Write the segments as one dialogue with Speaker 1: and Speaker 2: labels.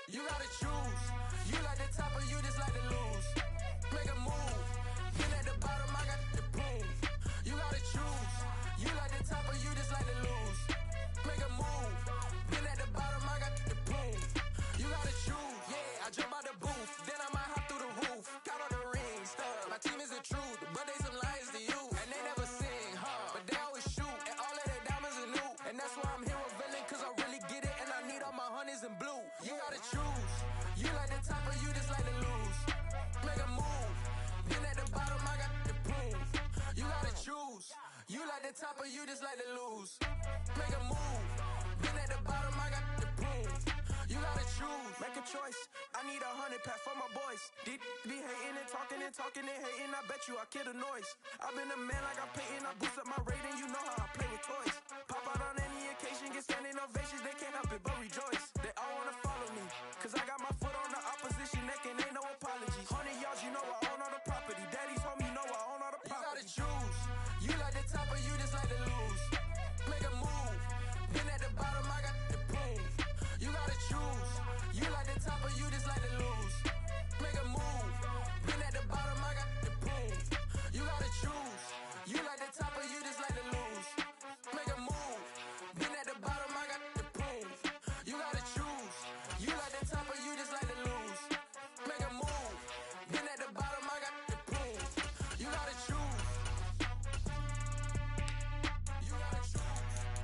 Speaker 1: You gotta choose. You like the top or you just like to lose. Make a move. Been at the bottom, I got the boom. You gotta choose. You like the top or you just like to lose. Make a move. Been at the bottom, I got the boom. You gotta choose. Yeah, I jump out the booth, then I might hop through the roof. Count on the rings, my team is the truth, but they some liars to you. And they never sing, but they always shoot. And all of their diamonds are new. And that's why I'm here with villain, cause I really get it. And I need all my honeys in blue. You gotta choose. You like the top or you just like to lose. Make a move. Been at the bottom, I got the boom. You gotta choose. You like the top or you just like to lose. Make a move. Been at the bottom, I got the boom. You gotta choose. Make a choice. I need 100 pack for my boys. Deep be hating and talking and hating. I bet you I kill the noise. I've been a man like I'm Peyton. I boost up my rating. You know how I play with toys. Pop out on any occasion, get standing ovations. They can't help it but rejoice. They all wanna follow me, cause I got my foot on the opposition neck and ain't no apologies. 100 yards, you know I own all the property. Daddy's home, you know I own all the property. You gotta choose. You like the top or you just like to lose. Make a move. Been at the bottom, I got the boom. You gotta choose. You like the top or you just like to lose. Make a move. Been at the bottom, I got the boom. You gotta choose. You like the top or you just like to lose. Make a move. Been at the bottom, I got the boom. You gotta choose. You like the top or you just like to lose. Make a move. Been at the bottom, I got the boom. You gotta choose. You gotta choose.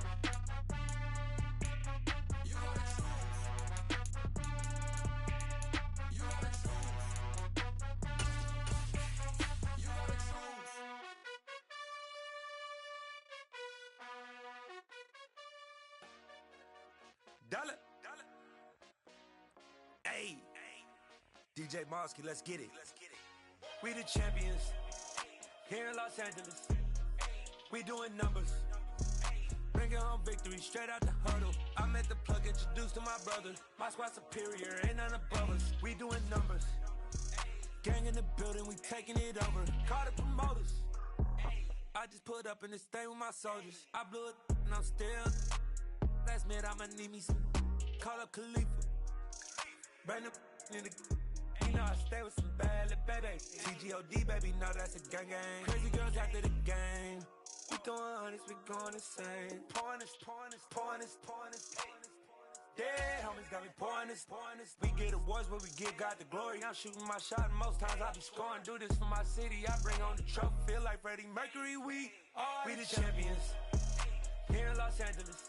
Speaker 1: You gotta choose. You gotta choose. You gotta choose.
Speaker 2: Dollar. Hey. DJ Mosky, let's get it. We the champions. Here in Los Angeles. We doing numbers. Bringing home victory straight out the huddle. I met the plug, introduced to my brother. My squad superior, ain't none above us. We doing numbers. Gang in the building, we taking it over. Call the promoters. I just put up in this thing with my soldiers. I blew it and I'm still. Last minute I'ma need me some. Call up Khalifa. Bring the in the. You know I stay with some bad little baby. TGOD baby, know that's a gang gang. Crazy girls after the game. We throwing hundreds, we going insane. Pouring this. Dead homies got me pouring this. We get awards where we give God the glory. I'm shooting my shot and most times I be scoring. Do this for my city, I bring on the trophy. Feel like Freddie Mercury, we the champions. Here in Los Angeles,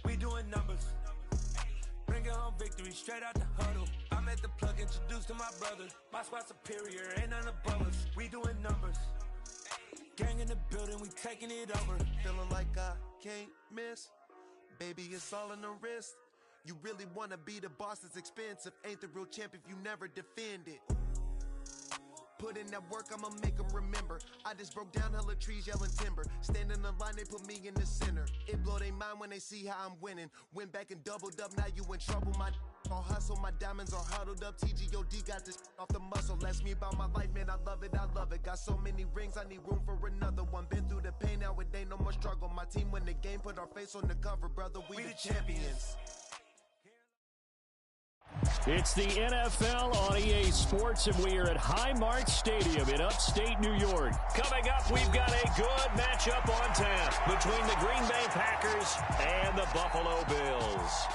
Speaker 2: we doing numbers. Bringing home victory straight out the huddle. I met the plug, introduced to my brother. My squad superior, ain't none above us. We doing numbers. Gang in the building, we taking it over.
Speaker 3: Feeling like I can't miss. Baby, it's all in the wrist. You really wanna be the boss, it's expensive. Ain't the real champ if you never defend it. Put in that work, I'ma make them remember. I just broke down hella trees, yelling timber. Standing in the line, they put me in the center. It blow their mind when they see how I'm winning. Went back and doubled up, now you in trouble. My all hustle, my diamonds are huddled up. TGOD got this off the muscle. That's me about my life, man, I love it. Got so many rings, I need room for another one. Been through the pain, now it ain't no more struggle. My team win the game, put our face on the cover, brother, we the champions.
Speaker 4: It's the NFL on EA Sports, and we are at Highmark Stadium in upstate New York. Coming up, we've got a good matchup on tap between the Green Bay Packers and the Buffalo Bills.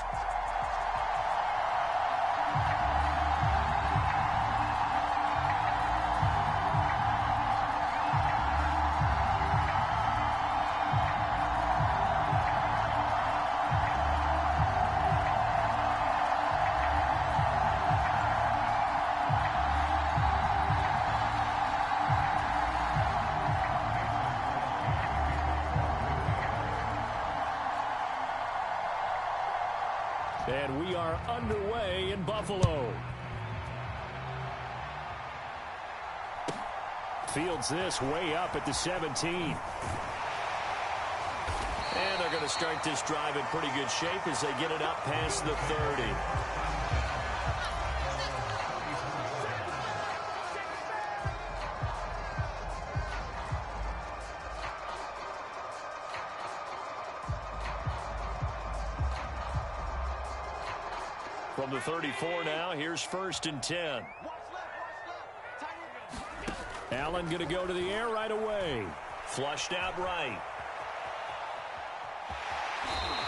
Speaker 4: And we are underway in Buffalo. Fields this way up at the 17. And they're going to start this drive in pretty good shape as they get it up past the 30. From the 34 now, here's 1st and 10. Allen going to go to the air right away. Flushed out right.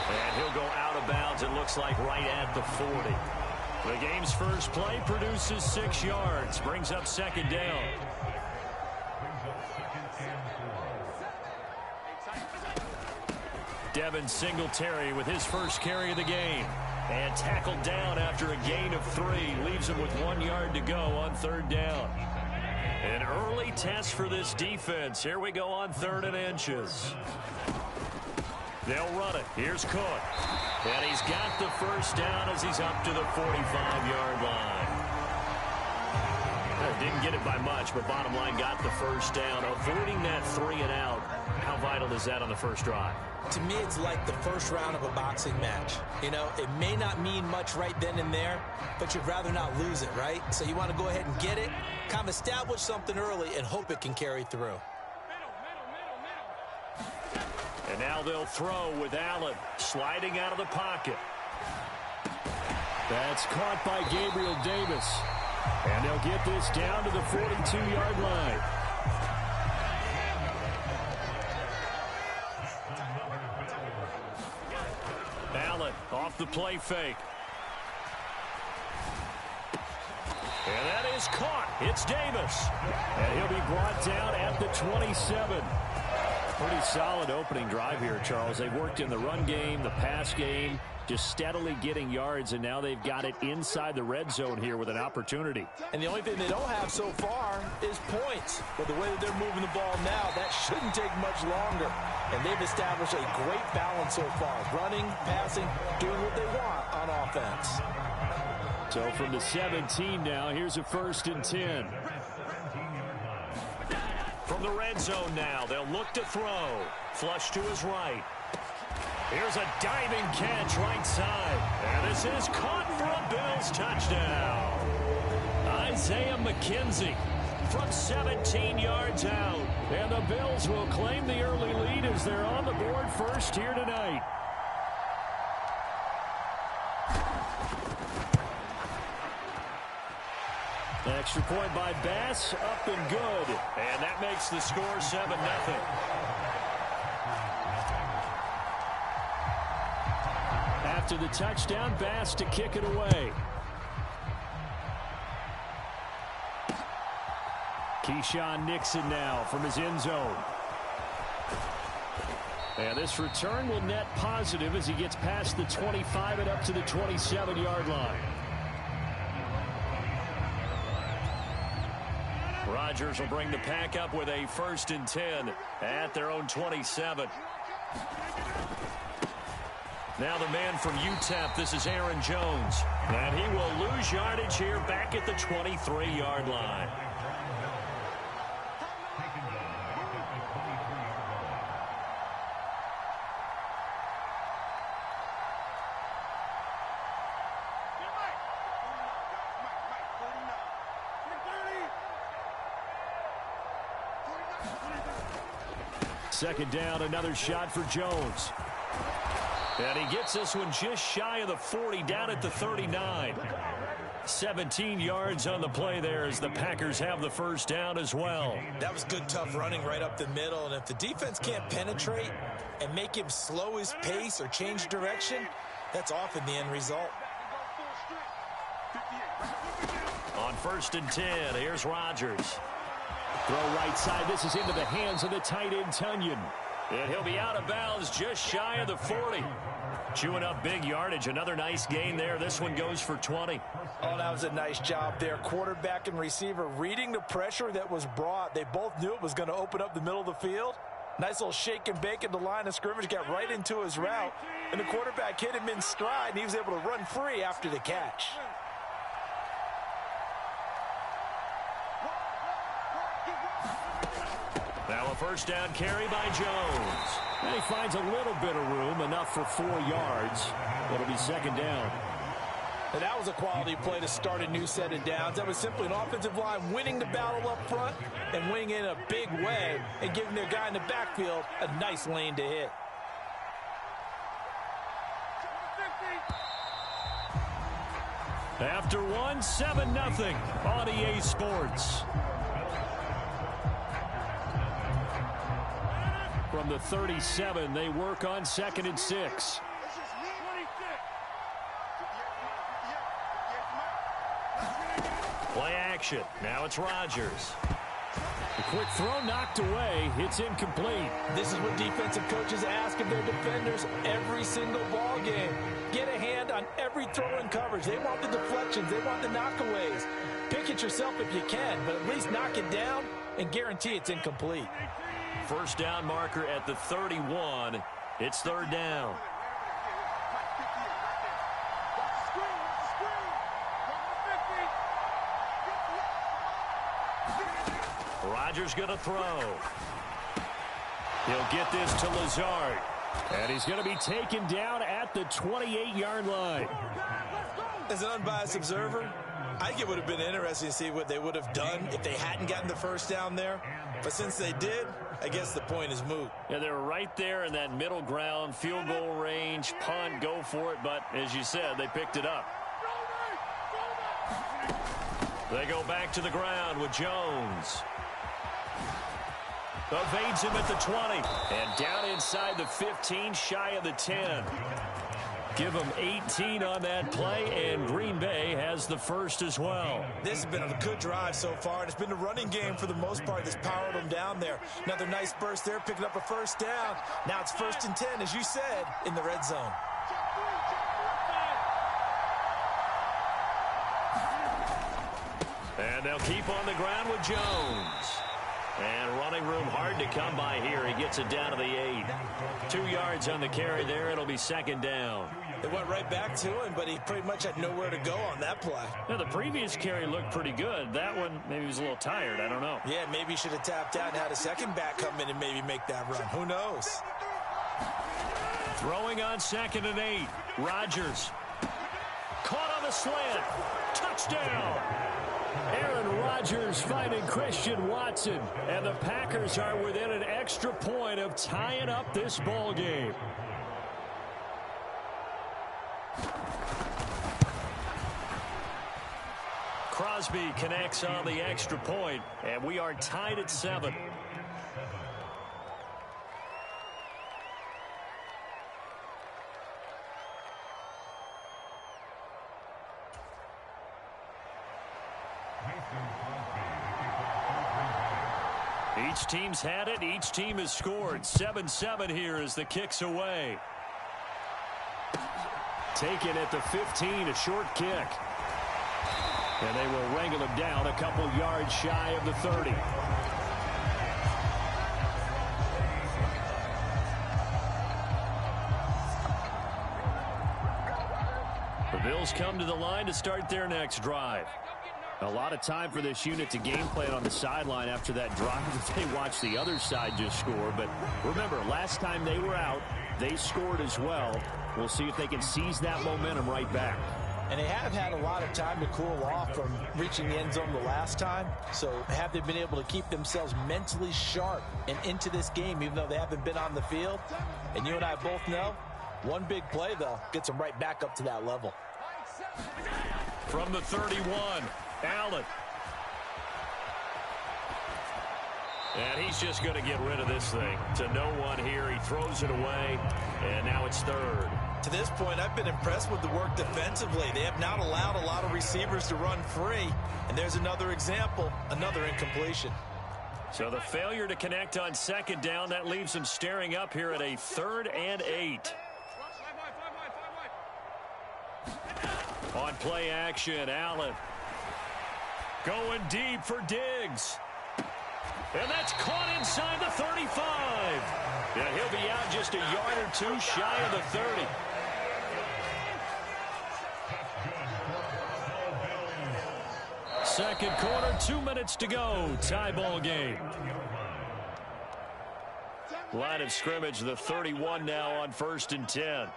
Speaker 4: And he'll go out of bounds, it looks like, right at the 40. The game's first play produces 6 yards, brings up 2nd down. Devin Singletary with his first carry of the game. And tackled down after a gain of 3. Leaves him with 1 yard to go on 3rd down. An early test for this defense. Here we go on 3rd and inches. They'll run it. Here's Cook. And he's got the first down as he's up to the 45-yard line. Didn't get it by much, but bottom line got the first down. Avoiding that 3 and out. How vital is that on the first drive?
Speaker 5: To me, it's like the first round of a boxing match. You know, it may not mean much right then and there, but you'd rather not lose it, right? So you want to go ahead and get it, kind of establish something early, and hope it can carry through.
Speaker 4: And now they'll throw with Allen sliding out of the pocket. That's caught by Gabriel Davis. And they'll get this down to the 42-yard line. Allen off the play fake. And that is caught. It's Davis. And he'll be brought down at the 27. Pretty solid opening drive here, Charles. They've worked in the run game, the pass game, just steadily getting yards, and now they've got it inside the red zone here with an opportunity.
Speaker 5: And the only thing they don't have so far is points. But the way that they're moving the ball now, that shouldn't take much longer. And they've established a great balance so far. Running, passing, doing what they want on offense.
Speaker 4: So from the 17 now, here's a 1st and 10. From the red zone now, they'll look to throw. Flush to his right. Here's a diving catch right side. And this is caught for a Bills touchdown. Isaiah McKenzie from 17 yards out. And the Bills will claim the early lead as they're on the board first here tonight. Extra point by Bass, up and good. And that makes the score 7-0. After the touchdown, Bass to kick it away. Keyshawn Nixon now from his end zone. And this return will net positive as he gets past the 25 and up to the 27-yard line. Rodgers will bring the pack up with a 1st and 10 at their own 27. Now the man from UTEP, this is Aaron Jones. And he will lose yardage here back at the 23-yard line. Second down, another shot for Jones. And he gets this one just shy of the 40, down at the 39. 17 yards on the play there as the Packers have the first down as well.
Speaker 5: That was good, tough running right up the middle. And if the defense can't penetrate and make him slow his pace or change direction, that's often the end result.
Speaker 4: On 1st and 10, here's Rodgers. Throw right side. This is into the hands of the tight end, Tunyon. And he'll be out of bounds just shy of the 40. Chewing up big yardage. Another nice gain there. This one goes for 20.
Speaker 5: Oh, that was a nice job there. Quarterback and receiver reading the pressure that was brought. They both knew it was going to open up the middle of the field. Nice little shake and bake at the line of scrimmage. Got right into his route. And the quarterback hit him in stride, and he was able to run free after the catch.
Speaker 4: Now a first down carry by Jones. And he finds a little bit of room, enough for 4 yards. It'll be second down.
Speaker 5: And that was a quality play to start a new set of downs. That was simply an offensive line winning the battle up front and winning in a big way and giving their guy in the backfield a nice lane to hit.
Speaker 4: After one, 7-0 on EA Sports. From the 37, they work on 2nd and 6. Play action. Now it's Rodgers. A quick throw knocked away. It's incomplete.
Speaker 5: This is what defensive coaches ask of their defenders every single ball game. Get a hand on every throw in coverage. They want the deflections. They want the knockaways. Pick it yourself if you can, but at least knock it down and guarantee it's incomplete.
Speaker 4: First down marker at the 31. It's 3rd down. Rodgers going to throw. He'll get this to Lazard. And he's going to be taken down at the 28-yard line.
Speaker 5: As an unbiased observer, I think it would have been interesting to see what they would have done if they hadn't gotten the first down there. But since they did, I guess the point is moot.
Speaker 4: Yeah, they were right there in that middle ground, field goal range, punt, go for it. But as you said, they picked it up. They go back to the ground with Jones. Evades him at the 20. And down inside the 15, shy of the 10. Give them 18 on that play, and Green Bay has the first as well.
Speaker 5: This has been a good drive so far, and it's been a running game for the most part that's powered them down there. Another nice burst there, picking up a first down. Now it's 1st and 10, as you said, in the red zone.
Speaker 4: And they'll keep on the ground with Jones. And running room hard to come by here. He gets it down to the 8. 2 yards on the carry there. It'll be 2nd down.
Speaker 5: They went right back to him, but he pretty much had nowhere to go on that play.
Speaker 4: Now, the previous carry looked pretty good. That one, maybe he was a little tired. I don't know.
Speaker 5: Yeah, maybe he should have tapped out and had a second back come in and maybe make that run. Who knows?
Speaker 4: Throwing on 2nd and 8. Rodgers. Caught on the slant. Touchdown. Aaron Rodgers finding Christian Watson. And the Packers are within an extra point of tying up this ball game. Crosby connects on the extra point, and we are tied at 7. Each team's had it. Each team has scored. 7-7 here as the kick's away. Taken at the 15, a short kick. And they will wrangle him down a couple yards shy of the 30. The Bills come to the line to start their next drive. A lot of time for this unit to game plan on the sideline after that drive. They watched the other side just score. But remember, last time they were out, they scored as well. We'll see if they can seize that momentum right back.
Speaker 5: And they have had a lot of time to cool off from reaching the end zone the last time. So have they been able to keep themselves mentally sharp and into this game, even though they haven't been on the field? And you and I both know, one big play, though, gets them right back up to that level.
Speaker 4: From the 31, Allen. And he's just going to get rid of this thing to no one here. He throws it away, and now it's 3rd.
Speaker 5: To this point, I've been impressed with the work defensively. They have not allowed a lot of receivers to run free. And there's another example, another incompletion.
Speaker 4: So the failure to connect on 2nd down, that leaves them staring up here at a 3rd and 8. On play action, Allen. Going deep for Diggs. And that's caught inside the 35. Yeah, he'll be out just a yard or two shy of the 30. Second quarter, 2 minutes to go. Tie ball game. Line of scrimmage, the 31 now on 1st and 10.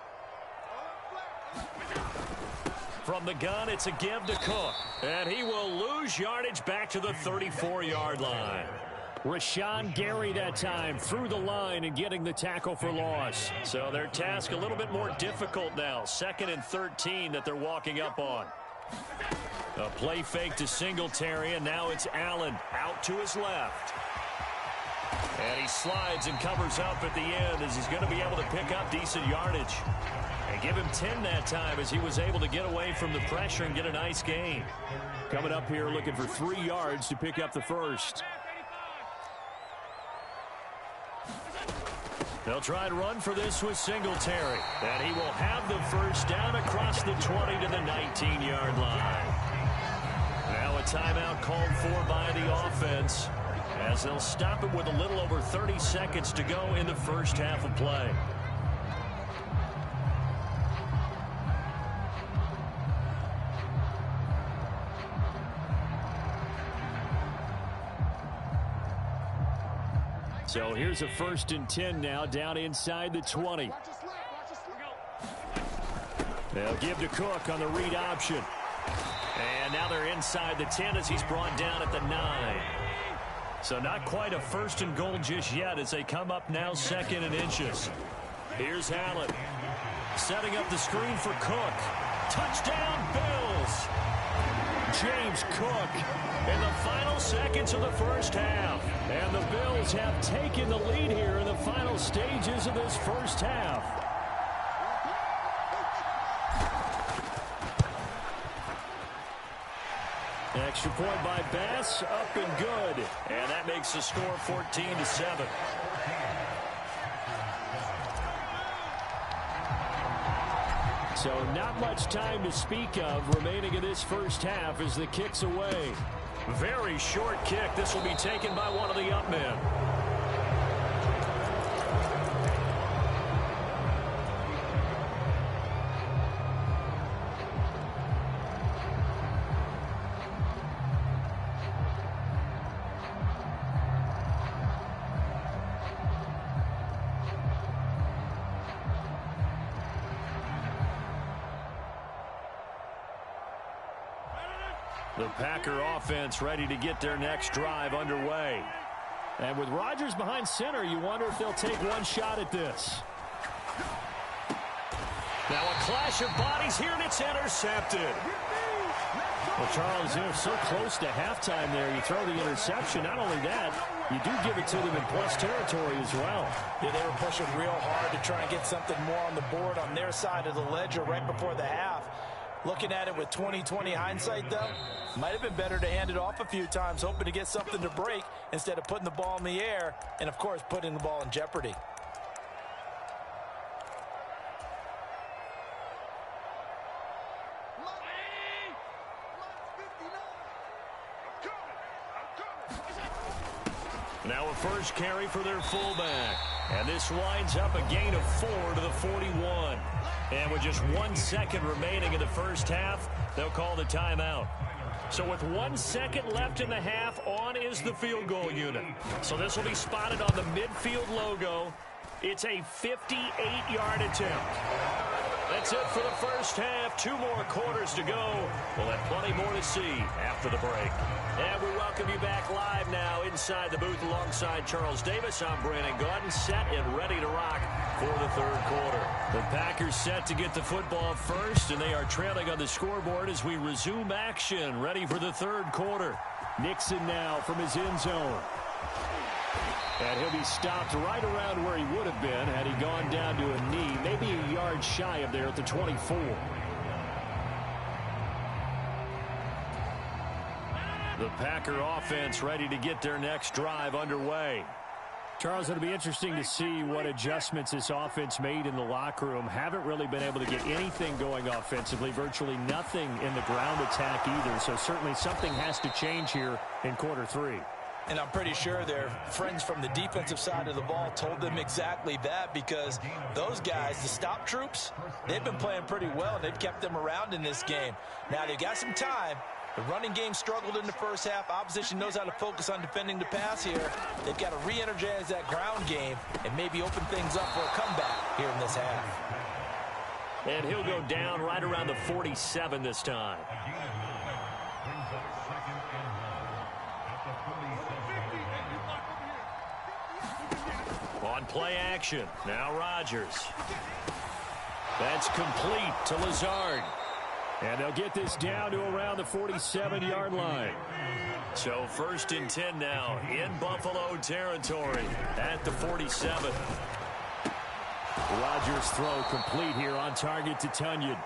Speaker 4: From the gun, it's a give to Cook. And he will lose yardage back to the 34-yard line. Rashawn Gary that time through the line and getting the tackle for loss. So their task a little bit more difficult now. 2nd and 13 that they're walking up on. A play fake to Singletary, and now it's Allen out to his left. And he slides and covers up at the end as he's going to be able to pick up decent yardage. And give him 10 that time as he was able to get away from the pressure and get a nice gain. Coming up here looking for 3 yards to pick up the first. They'll try and run for this with Singletary. And he will have the first down across the 20 to the 19-yard line. Now a timeout called for by the offense as they'll stop it with a little over 30 seconds to go in the first half of play. So here's a 1st and 10 now down inside the 20. They'll give to Cook on the read option. And now they're inside the 10 as he's brought down at the 9. So not quite a 1st and goal just yet as they come up now 2nd and inches. Here's Allen. Setting up the screen for Cook. Touchdown, Bills! James Cook in the final seconds of the first half. And the Bills have taken the lead here in the final stages of this first half. Extra point by Bass, up and good. And that makes the score 14-7. So not much time to speak of remaining in this first half as the kick's away. Very short kick. This will be taken by one of the up men. The Packer offense ready to get their next drive underway. And with Rodgers behind center, you wonder if they'll take one shot at this. Now a clash of bodies here, and it's intercepted. Well, Charles, you're so close to halftime there. You throw the interception. Not only that, you do give it to them in plus territory as well.
Speaker 5: Yeah, they were pushing real hard to try and get something more on the board on their side of the ledger right before the half. Looking at it with 20/20 hindsight, though, might have been better to hand it off a few times, hoping to get something to break instead of putting the ball in the air and, of course, putting the ball in jeopardy.
Speaker 4: Now a first carry for their fullback. And this winds up a gain of 4 to the 41. And with just 1 second remaining in the first half, they'll call the timeout. So with 1 second left in the half, on is the field goal unit. So this will be spotted on the midfield logo. It's a 58-yard attempt. That's it for the first half. 2 more quarters to go. We'll have plenty more to see after the break. And we welcome you back live now inside the booth alongside Charles Davis. I'm Brandon Gaudin, set and ready to rock for the third quarter. The Packers set to get the football first, and they are trailing on the scoreboard as we resume action, ready for the third quarter. Nixon now from his end zone. And he'll be stopped right around where he would have been had he gone down to a knee, maybe a yard shy of there at the 24. The Packer offense ready to get their next drive underway. Charles, it'll be interesting to see what adjustments this offense made in the locker room. Haven't really been able to get anything going offensively, virtually nothing in the ground attack either. So certainly something has to change here in quarter 3.
Speaker 5: And I'm pretty sure their friends from the defensive side of the ball told them exactly that, because those guys, the stop troops, they've been playing pretty well, and they've kept them around in this game. Now, they've got some time. The running game struggled in the first half. Opposition knows how to focus on defending the pass here. They've got to re-energize that ground game and maybe open things up for a comeback here in this half.
Speaker 4: And he'll go down right around the 47 this time. On play action, now Rodgers. That's complete to Lazard. And they'll get this down to around the 47-yard line.
Speaker 6: So 1st and 10 now in Buffalo territory at the 47.
Speaker 4: Rodgers' throw complete here on target to Tunyon.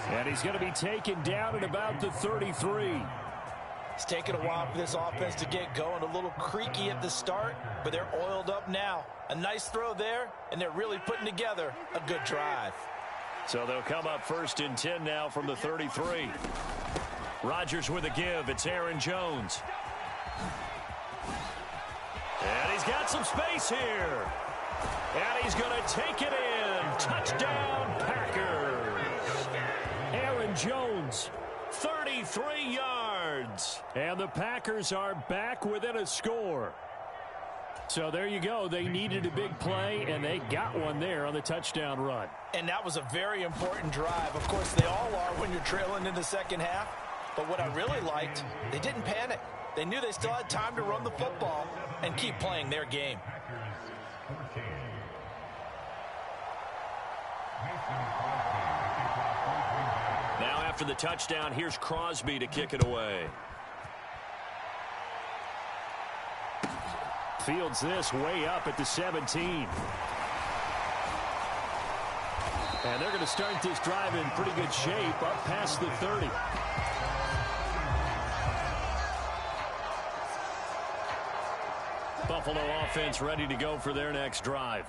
Speaker 4: And he's going to be taken down at about the 33.
Speaker 5: It's taken a while for this offense to get going. A little creaky at the start, but they're oiled up now. A nice throw there, and they're really putting together a good drive.
Speaker 6: So they'll come up 1st and 10 now from the 33. Rodgers with a give. It's Aaron Jones. And he's got some space here. And he's going to take it in. Touchdown, Packers.
Speaker 4: Aaron Jones, 33 yards. And the Packers are back within a score. So there you go. They needed a big play, and they got one there on the touchdown run.
Speaker 5: And that was a very important drive. Of course, they all are when you're trailing in the second half. But what I really liked, they didn't panic. They knew they still had time to run the football and keep playing their game.
Speaker 6: Now after the touchdown, here's Crosby to kick it away.
Speaker 4: Fields this way up at the 17. And they're going to start this drive in pretty good shape up past the 30.
Speaker 6: Buffalo offense ready to go for their next drive.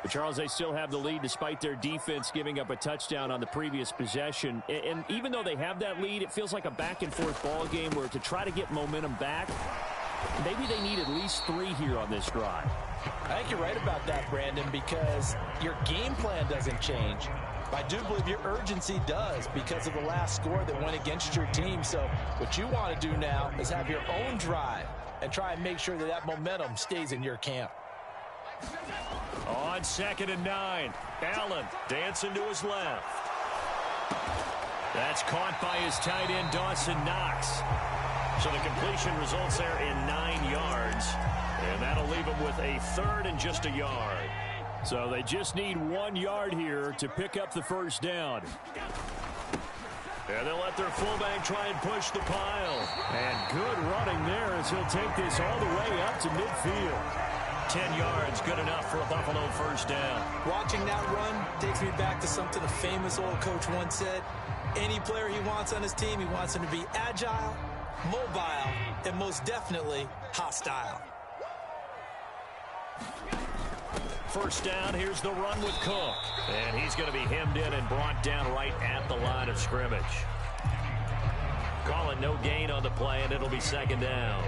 Speaker 4: But Charles, they still have the lead despite their defense giving up a touchdown on the previous possession. And even though they have that lead, it feels like a back-and-forth ball game where to try to get momentum back, maybe they need at least 3 here on this drive.
Speaker 5: I think you're right about that, Brandon, because your game plan doesn't change. I do believe your urgency does because of the last score that went against your team. So what you want to do now is have your own drive and try and make sure that that momentum stays in your camp.
Speaker 6: On 2nd and 9, Allen dancing to his left. That's caught by his tight end, Dawson Knox. So the completion results there in 9 yards. And that'll leave him with a 3rd and just a yard.
Speaker 4: So they just need 1 yard here to pick up the first down.
Speaker 6: And they'll let their fullback try and push the pile.
Speaker 4: And good running there as he'll take this all the way up to midfield.
Speaker 6: 10 yards, good enough for a Buffalo first down.
Speaker 5: Watching that run takes me back to something a famous old coach once said. Any player he wants on his team, he wants him to be agile, mobile, and most definitely hostile.
Speaker 6: First down, here's the run with Cook. And he's going to be hemmed in and brought down right at the line of scrimmage. Call it no gain on the play, and it'll be 2nd down.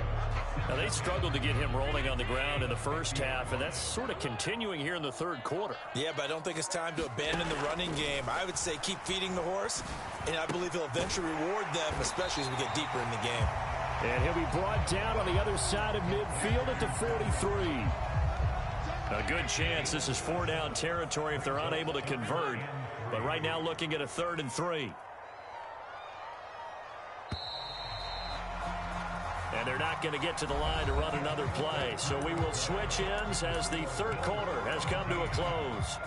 Speaker 6: Now, they struggled to get him rolling on the ground in the first half, and that's sort of continuing here in the 3rd quarter.
Speaker 5: Yeah, but I don't think it's time to abandon the running game. I would say keep feeding the horse, and I believe he'll eventually reward them, especially as we get deeper in the game.
Speaker 4: And he'll be brought down on the other side of midfield at the 43.
Speaker 6: A good chance this is 4-down territory if they're unable to convert, but right now looking at a 3rd and 3. And they're not going to get to the line to run another play. So we will switch ends as the 3rd quarter has come to a close.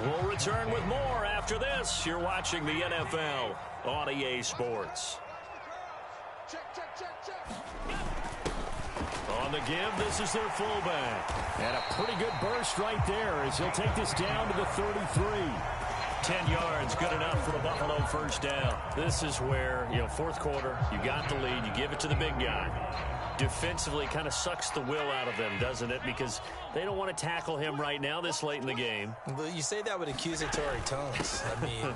Speaker 6: We'll return with more after this. You're watching the NFL on EA Sports. On the give, this is their fullback.
Speaker 4: And a pretty good burst right there as he'll take this down to the 33.
Speaker 6: 10 yards, good enough for a Buffalo first down. This is where, 4th quarter, you got the lead, you give it to the big guy. Defensively kind of sucks the will out of them, doesn't it? Because they don't want to tackle him right now this late in the game.
Speaker 5: Well, you say that with accusatory tones. I mean,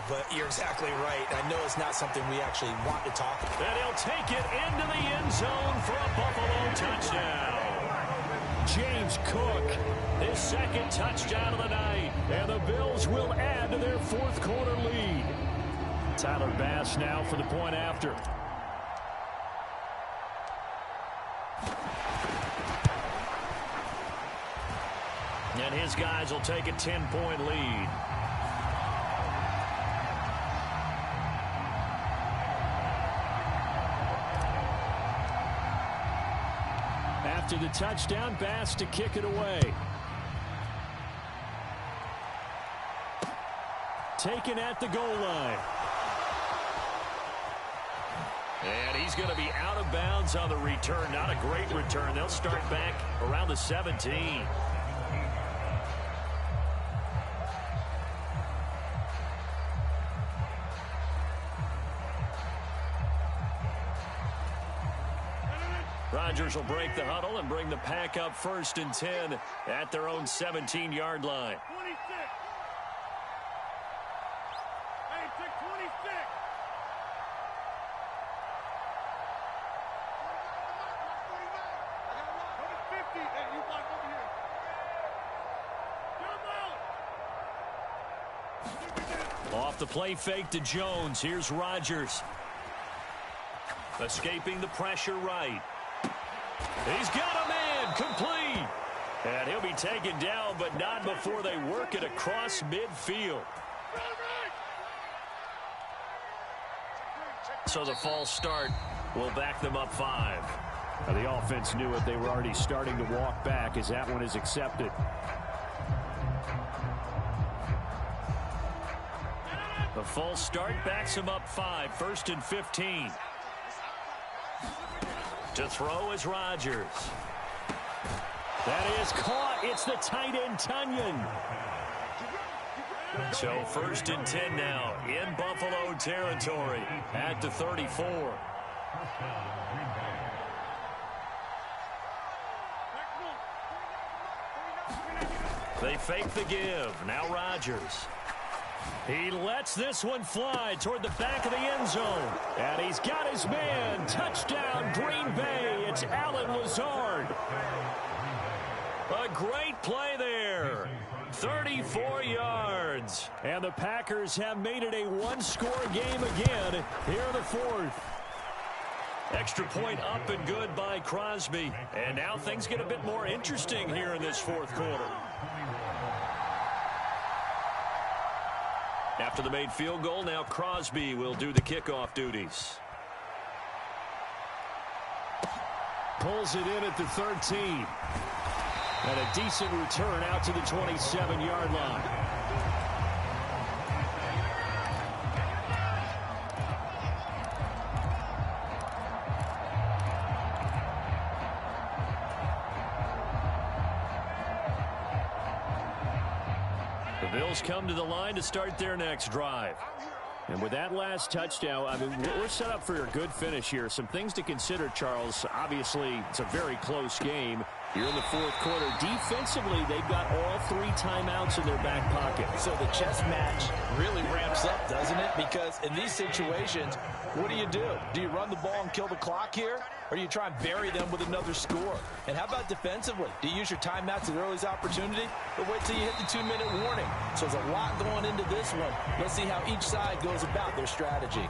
Speaker 5: but you're exactly right. I know it's not something we actually want to talk about.
Speaker 6: And he'll take it into the end zone for a Buffalo touchdown.
Speaker 4: James Cook,
Speaker 6: his 2nd touchdown of the night.
Speaker 4: And the Bills will add to their 4th quarter lead. Tyler Bass now for the point after.
Speaker 6: And his guys will take a 10-point lead.
Speaker 4: After the touchdown, Bass to kick it away. Taken at the goal line. And he's going to be out of bounds on the return. Not a great return. They'll start back around the 17. Rodgers will break the huddle and bring the Pack up 1st and 10 at their own 17-yard line.
Speaker 7: 26. Hey, take 26. Go to 50. Hey, you block over here. Jump out.
Speaker 4: Off the play fake to Jones. Here's Rodgers. Escaping the pressure right. He's got a man, complete. And he'll be taken down, but not before they work it across midfield. So the false start will back them up 5. Now the offense knew it. They were already starting to walk back as that one is accepted. The false start backs them up 5, 1st and 15. To throw is Rodgers. That is caught. It's the tight end, Tunyon. So 1st and 10 now in Buffalo territory at the 34. They fake the give. Now Rodgers. He lets this one fly toward the back of the end zone. And he's got his man. Touchdown, Green Bay. It's Allen Lazard. A great play there. 34 yards. And the Packers have made it a one-score game again here in the 4th. Extra point up and good by Crosby. And now things get a bit more interesting here in this 4th quarter. After the made field goal, now Crosby will do the kickoff duties. Pulls it in at the 13. And a decent return out to the 27-yard line. The Bills come to the line to start their next drive. And with that last touchdown, I mean, we're set up for a good finish here. Some things to consider, Charles. Obviously, it's a very close game. Here in the 4th quarter, defensively, they've got all 3 timeouts in their back pocket.
Speaker 5: So the chess match really ramps up, doesn't it? Because in these situations, what do? Do you run the ball and kill the clock here? Or do you try and bury them with another score? And how about defensively? Do you use your timeouts at earliest opportunity? Or wait till you hit the 2-minute warning? So there's a lot going into this one. Let's see how each side goes about their strategy.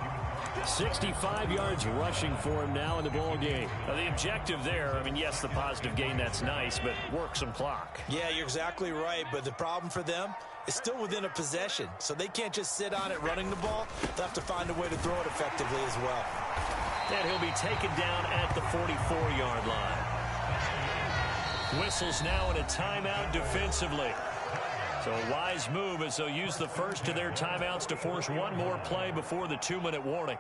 Speaker 4: 65 yards rushing for him now in the ball game. Now the objective there, I mean, yes, the positive gain, that's nice, but work some clock.
Speaker 5: Yeah, you're exactly right, but the problem for them is still within a possession, so they can't just sit on it running the ball. They'll have to find a way to throw it effectively as well.
Speaker 4: And he'll be taken down at the 44-yard line. Whistles now in a timeout defensively. So a wise move as they'll use the first of their timeouts to force one more play before the 2-minute warning.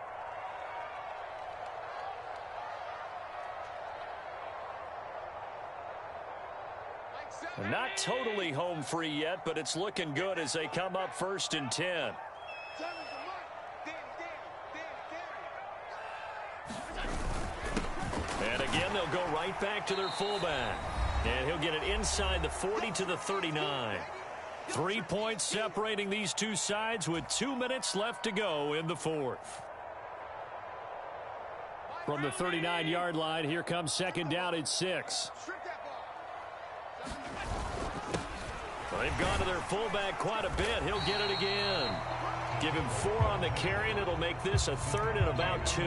Speaker 4: Not totally home free yet, but it's looking good as they come up 1st and 10. And again, they'll go right back to their fullback. And he'll get it inside the 40 to the 39. 3 points separating these two sides with 2 minutes left to go in the 4th. From the 39-yard line, here comes 2nd down at 6. Well, they've gone to their fullback quite a bit. He'll get it again. Give him 4 on the carry, and it'll make this a 3rd and about 2.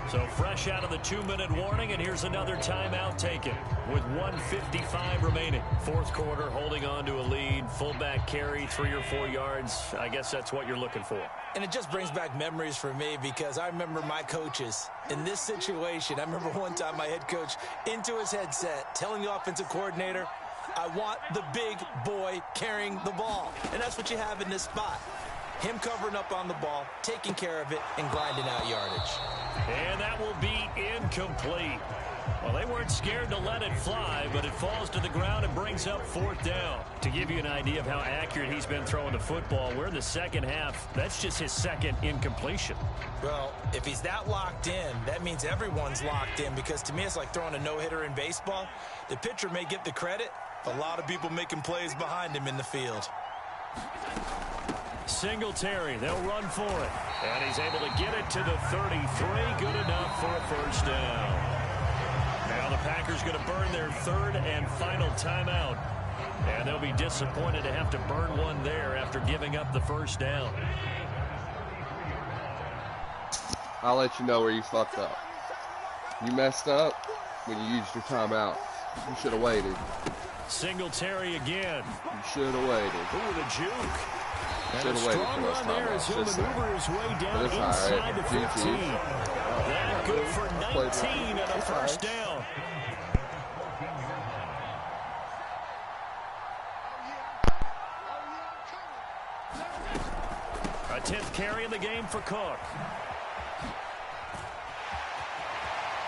Speaker 4: So fresh out of the 2-minute warning, and here's another timeout taken with 1:55 remaining. 4th quarter, holding on to a lead. Fullback carry, 3 or 4 yards. I guess that's what you're looking for.
Speaker 5: And it just brings back memories for me because I remember my coaches in this situation. I remember one time my head coach into his headset telling the offensive coordinator, I want the big boy carrying the ball. And that's what you have in this spot. Him covering up on the ball, taking care of it, and grinding out yardage.
Speaker 4: And that will be incomplete. Well, they weren't scared to let it fly, but it falls to the ground and brings up 4th down. To give you an idea of how accurate he's been throwing the football, we're in the second half. That's just his second incompletion.
Speaker 5: Well, if he's that locked in, that means everyone's locked in, because to me it's like throwing a no-hitter in baseball. The pitcher may get the credit, but a lot of people making plays behind him in the field.
Speaker 4: Singletary, they'll run for it. And he's able to get it to the 33. Good enough for a first down. Now the Packers going to burn their 3rd and final timeout. And they'll be disappointed to have to burn one there after giving up the first down.
Speaker 8: I'll let you know where you fucked up. You messed up when you used your timeout. You should have waited.
Speaker 4: Singletary again.
Speaker 8: You should have waited.
Speaker 4: Ooh, the juke. And a
Speaker 8: Waited
Speaker 4: strong
Speaker 8: for
Speaker 4: run there as he'll maneuver his way down inside the 15. That good for 19 and a first down. A 10th carry in the game for Cook.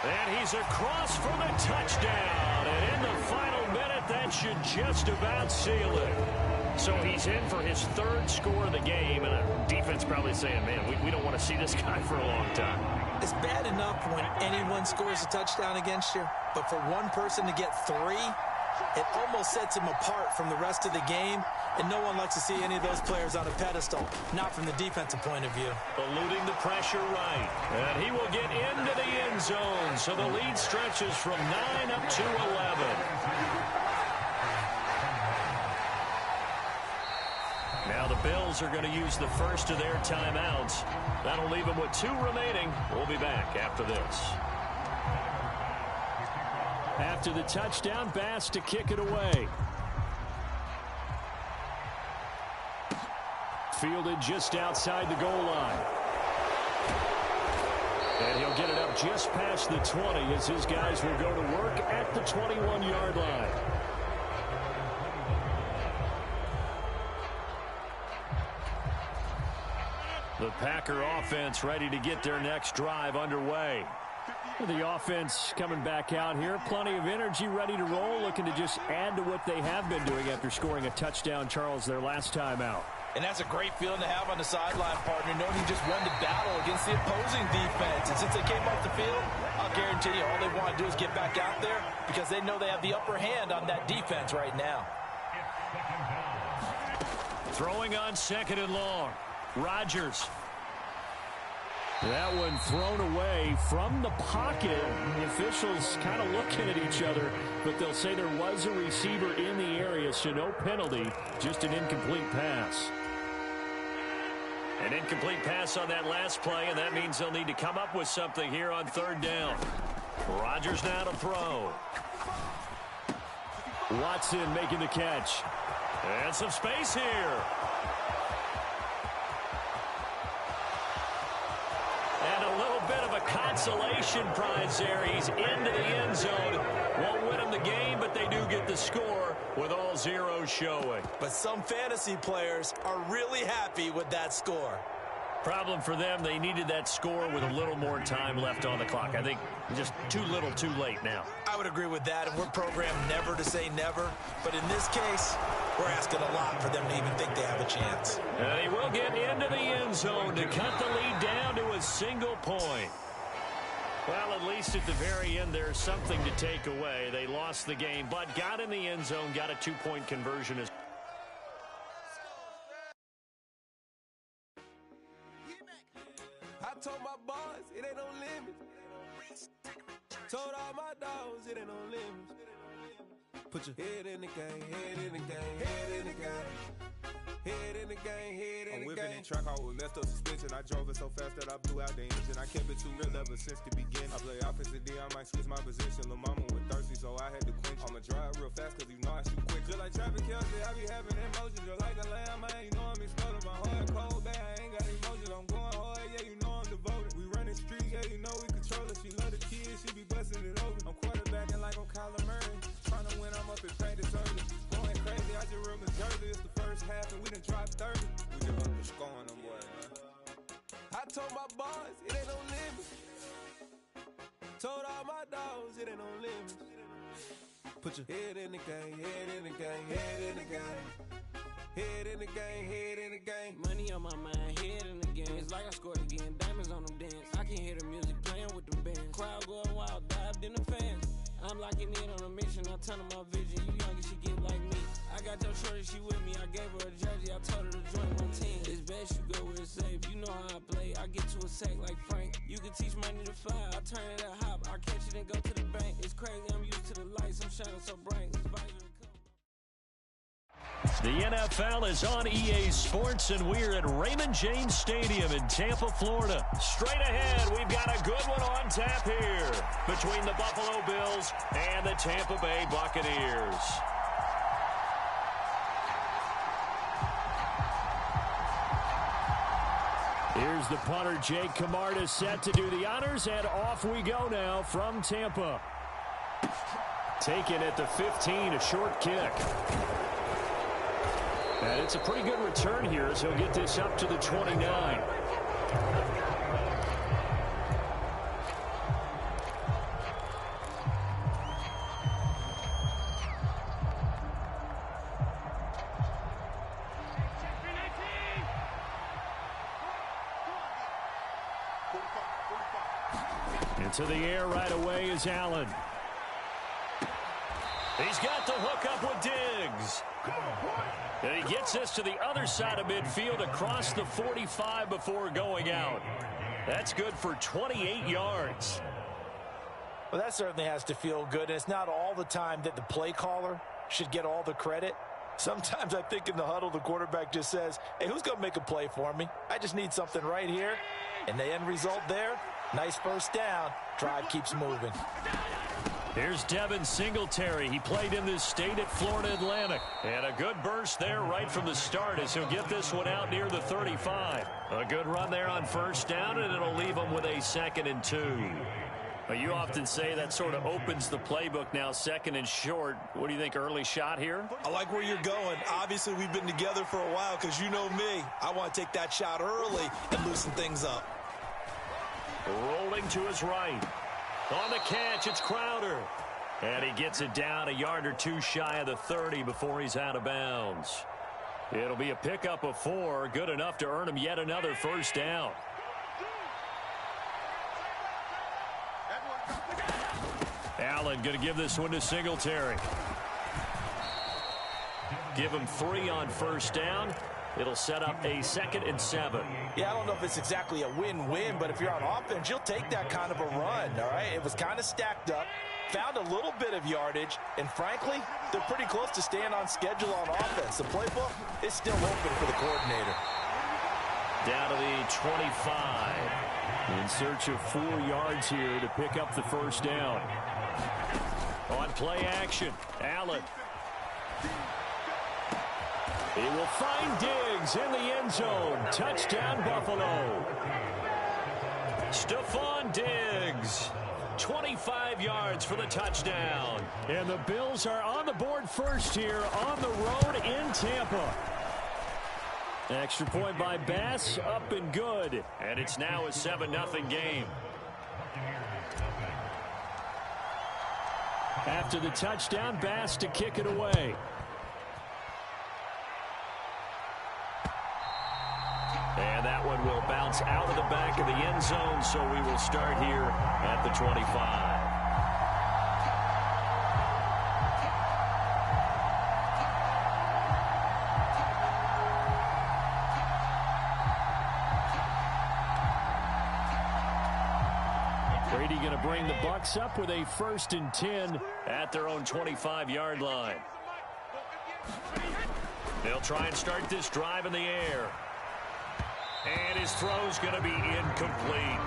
Speaker 4: And he's across for the touchdown. And in the final minute, that should just about seal it. So he's in for his 3rd score of the game, and a defense probably saying, man, we don't want to see this guy for a long time.
Speaker 5: It's bad enough when anyone scores a touchdown against you, but for one person to get 3, it almost sets him apart from the rest of the game, and no one likes to see any of those players on a pedestal, not from the defensive point of view.
Speaker 4: Eluding the pressure right, and he will get into the end zone, so the lead stretches from 9 up to 11. Now the Bills are going to use the first of their timeouts. That'll leave them with 2 remaining. We'll be back after this. After the touchdown, Bass to kick it away. Fielded just outside the goal line. And he'll get it up just past the 20 as his guys will go to work at the 21-yard line. The Packer offense ready to get their next drive underway. The offense coming back out here. Plenty of energy, ready to roll, looking to just add to what they have been doing after scoring a touchdown, Charles, their last time out.
Speaker 5: And that's a great feeling to have on the sideline, partner, knowing you just won the battle against the opposing defense. And since they came off the field, I'll guarantee you all they want to do is get back out there because they know they have the upper hand on that defense right now.
Speaker 4: Throwing on 2nd and long. Rodgers. That one thrown away from the pocket. The officials kind of looking at each other, but they'll say there was a receiver in the area, so no penalty, just an incomplete pass. An incomplete pass on that last play, and that means they'll need to come up with something here on 3rd down. Rodgers now to throw. Watson making the catch. And some space here. And a little bit of a consolation prize there. He's into the end zone. Won't win them the game, but they do get the score with all zeros showing.
Speaker 5: But some fantasy players are really happy with that score.
Speaker 4: Problem for them, they needed that score with a little more time left on the clock. I think just too little, too late now.
Speaker 5: I would agree with that, and we're programmed never to say never. But in this case, we're asking a lot for them to even think they have a chance.
Speaker 4: And he will get into the end zone to cut the lead down to a single point. Well, at least at the very end, there's something to take away. They lost the game, but got in the end zone, got a 2-point conversion.
Speaker 1: I told my boys, it ain't no limit. Told all my dogs, it ain't no limit. Put your head in the game, head in the game, head in the game. Head in the game, head in the game. I'm whipping in track, I was messed up suspension. I drove it so fast that I blew out the engine. I kept it too real ever since the beginning. I play offensive D, I might switch my position. Lil' mama was thirsty, so I had to quench. I'ma drive real fast, cause you know I shoot quick. Just like traffic Kelsey, I be having emotions. Just like a lamb, man, you know I'm exploding. My heart cold, bad, I ain't got emotions. I'm going hard, yeah, you know I'm devoted. We running streets, yeah, you know we control it. She love the kids, she be busting it open. I'm quarterbacking like I'm Kyler Murray. Trying to win, I'm up in practice early. Going crazy, I just real New Jersey. It's the first half and we done dropped 30. We just underscoring them. told my boys, it ain't no limits. Told all my dogs, it ain't no limits. Put your head in the game, head in the game, head in the game. Head in the game, head in the game.
Speaker 9: Money on my mind, head in the game. It's like I scored again, diamonds on them dance. I can hear the music playing with them bands. Crowd going wild, dived in the fans. I'm locking in on a mission, I turn on my vision. You young and she get like me. I got your shorty, she with me. I gave her a jersey, I told her to join my team. It's best you go where it's safe. You know how I play. I get to a sack like Frank. You can teach money to fly. I turn it a hop. I catch it and go to the bank. It's crazy, I'm used to the lights. I'm shining so bright. This visor
Speaker 4: The NFL is on EA Sports, and we're at Raymond James Stadium in Tampa, Florida. Straight ahead, we've got a good one on tap here between the Buffalo Bills and the Tampa Bay Buccaneers. Here's the punter, Jake Camarda, set to do the honors, and off we go now from Tampa. Taken at the 15, a short kick. And it's a pretty good return here as he'll get this up to the 29. Into the air right away is Allen. He's got the hook up with Diggs. And he gets this to the other side of midfield across the 45 before going out. That's good for 28 yards.
Speaker 5: Well, that certainly has to feel good. And it's not all the time that the play caller should get all the credit. Sometimes I think in the huddle, the quarterback just says, hey, who's going to make a play for me? I just need something right here. And the end result there, nice first down. Drive keeps moving.
Speaker 4: Here's Devin Singletary. He played in this state at Florida Atlantic. And a good burst there right from the start as he'll get this one out near the 35. A good run there on first down, and it'll leave him with a 2nd and 2. You often say that sort of opens the playbook now, 2nd and short. What do you think, early shot here?
Speaker 10: I like where you're going. Obviously, we've been together for a while because you know me. I want to take that shot early and loosen things up.
Speaker 4: Rolling to his right. On the catch, it's Crowder. And he gets it down a yard or two shy of the 30 before he's out of bounds. It'll be a pickup of 4, good enough to earn him yet another first down. Allen going to give this one to Singletary. Give him 3 on first down. It'll set up a 2nd and 7.
Speaker 5: Yeah, I don't know if it's exactly a win-win, but if you're on offense, you'll take that kind of a run, all right? It was kind of stacked up, found a little bit of yardage, and frankly, they're pretty close to staying on schedule on offense. The playbook is still open for the coordinator.
Speaker 4: Down to the 25. In search of 4 yards here to pick up the first down. On play action, Allen. He will find Diggs in the end zone. Touchdown, Buffalo. Stephon Diggs. 25 yards for the touchdown. And the Bills are on the board first here on the road in Tampa. Extra point by Bass, up and good. And it's now a 7-0 game. After the touchdown, Bass to kick it away. And that one will bounce out of the back of the end zone, so we will start here at the 25. Brady going to bring the Bucs up with a 1st and 10 at their own 25-yard line. They'll try and start this drive in the air. And his throw's going to be incomplete.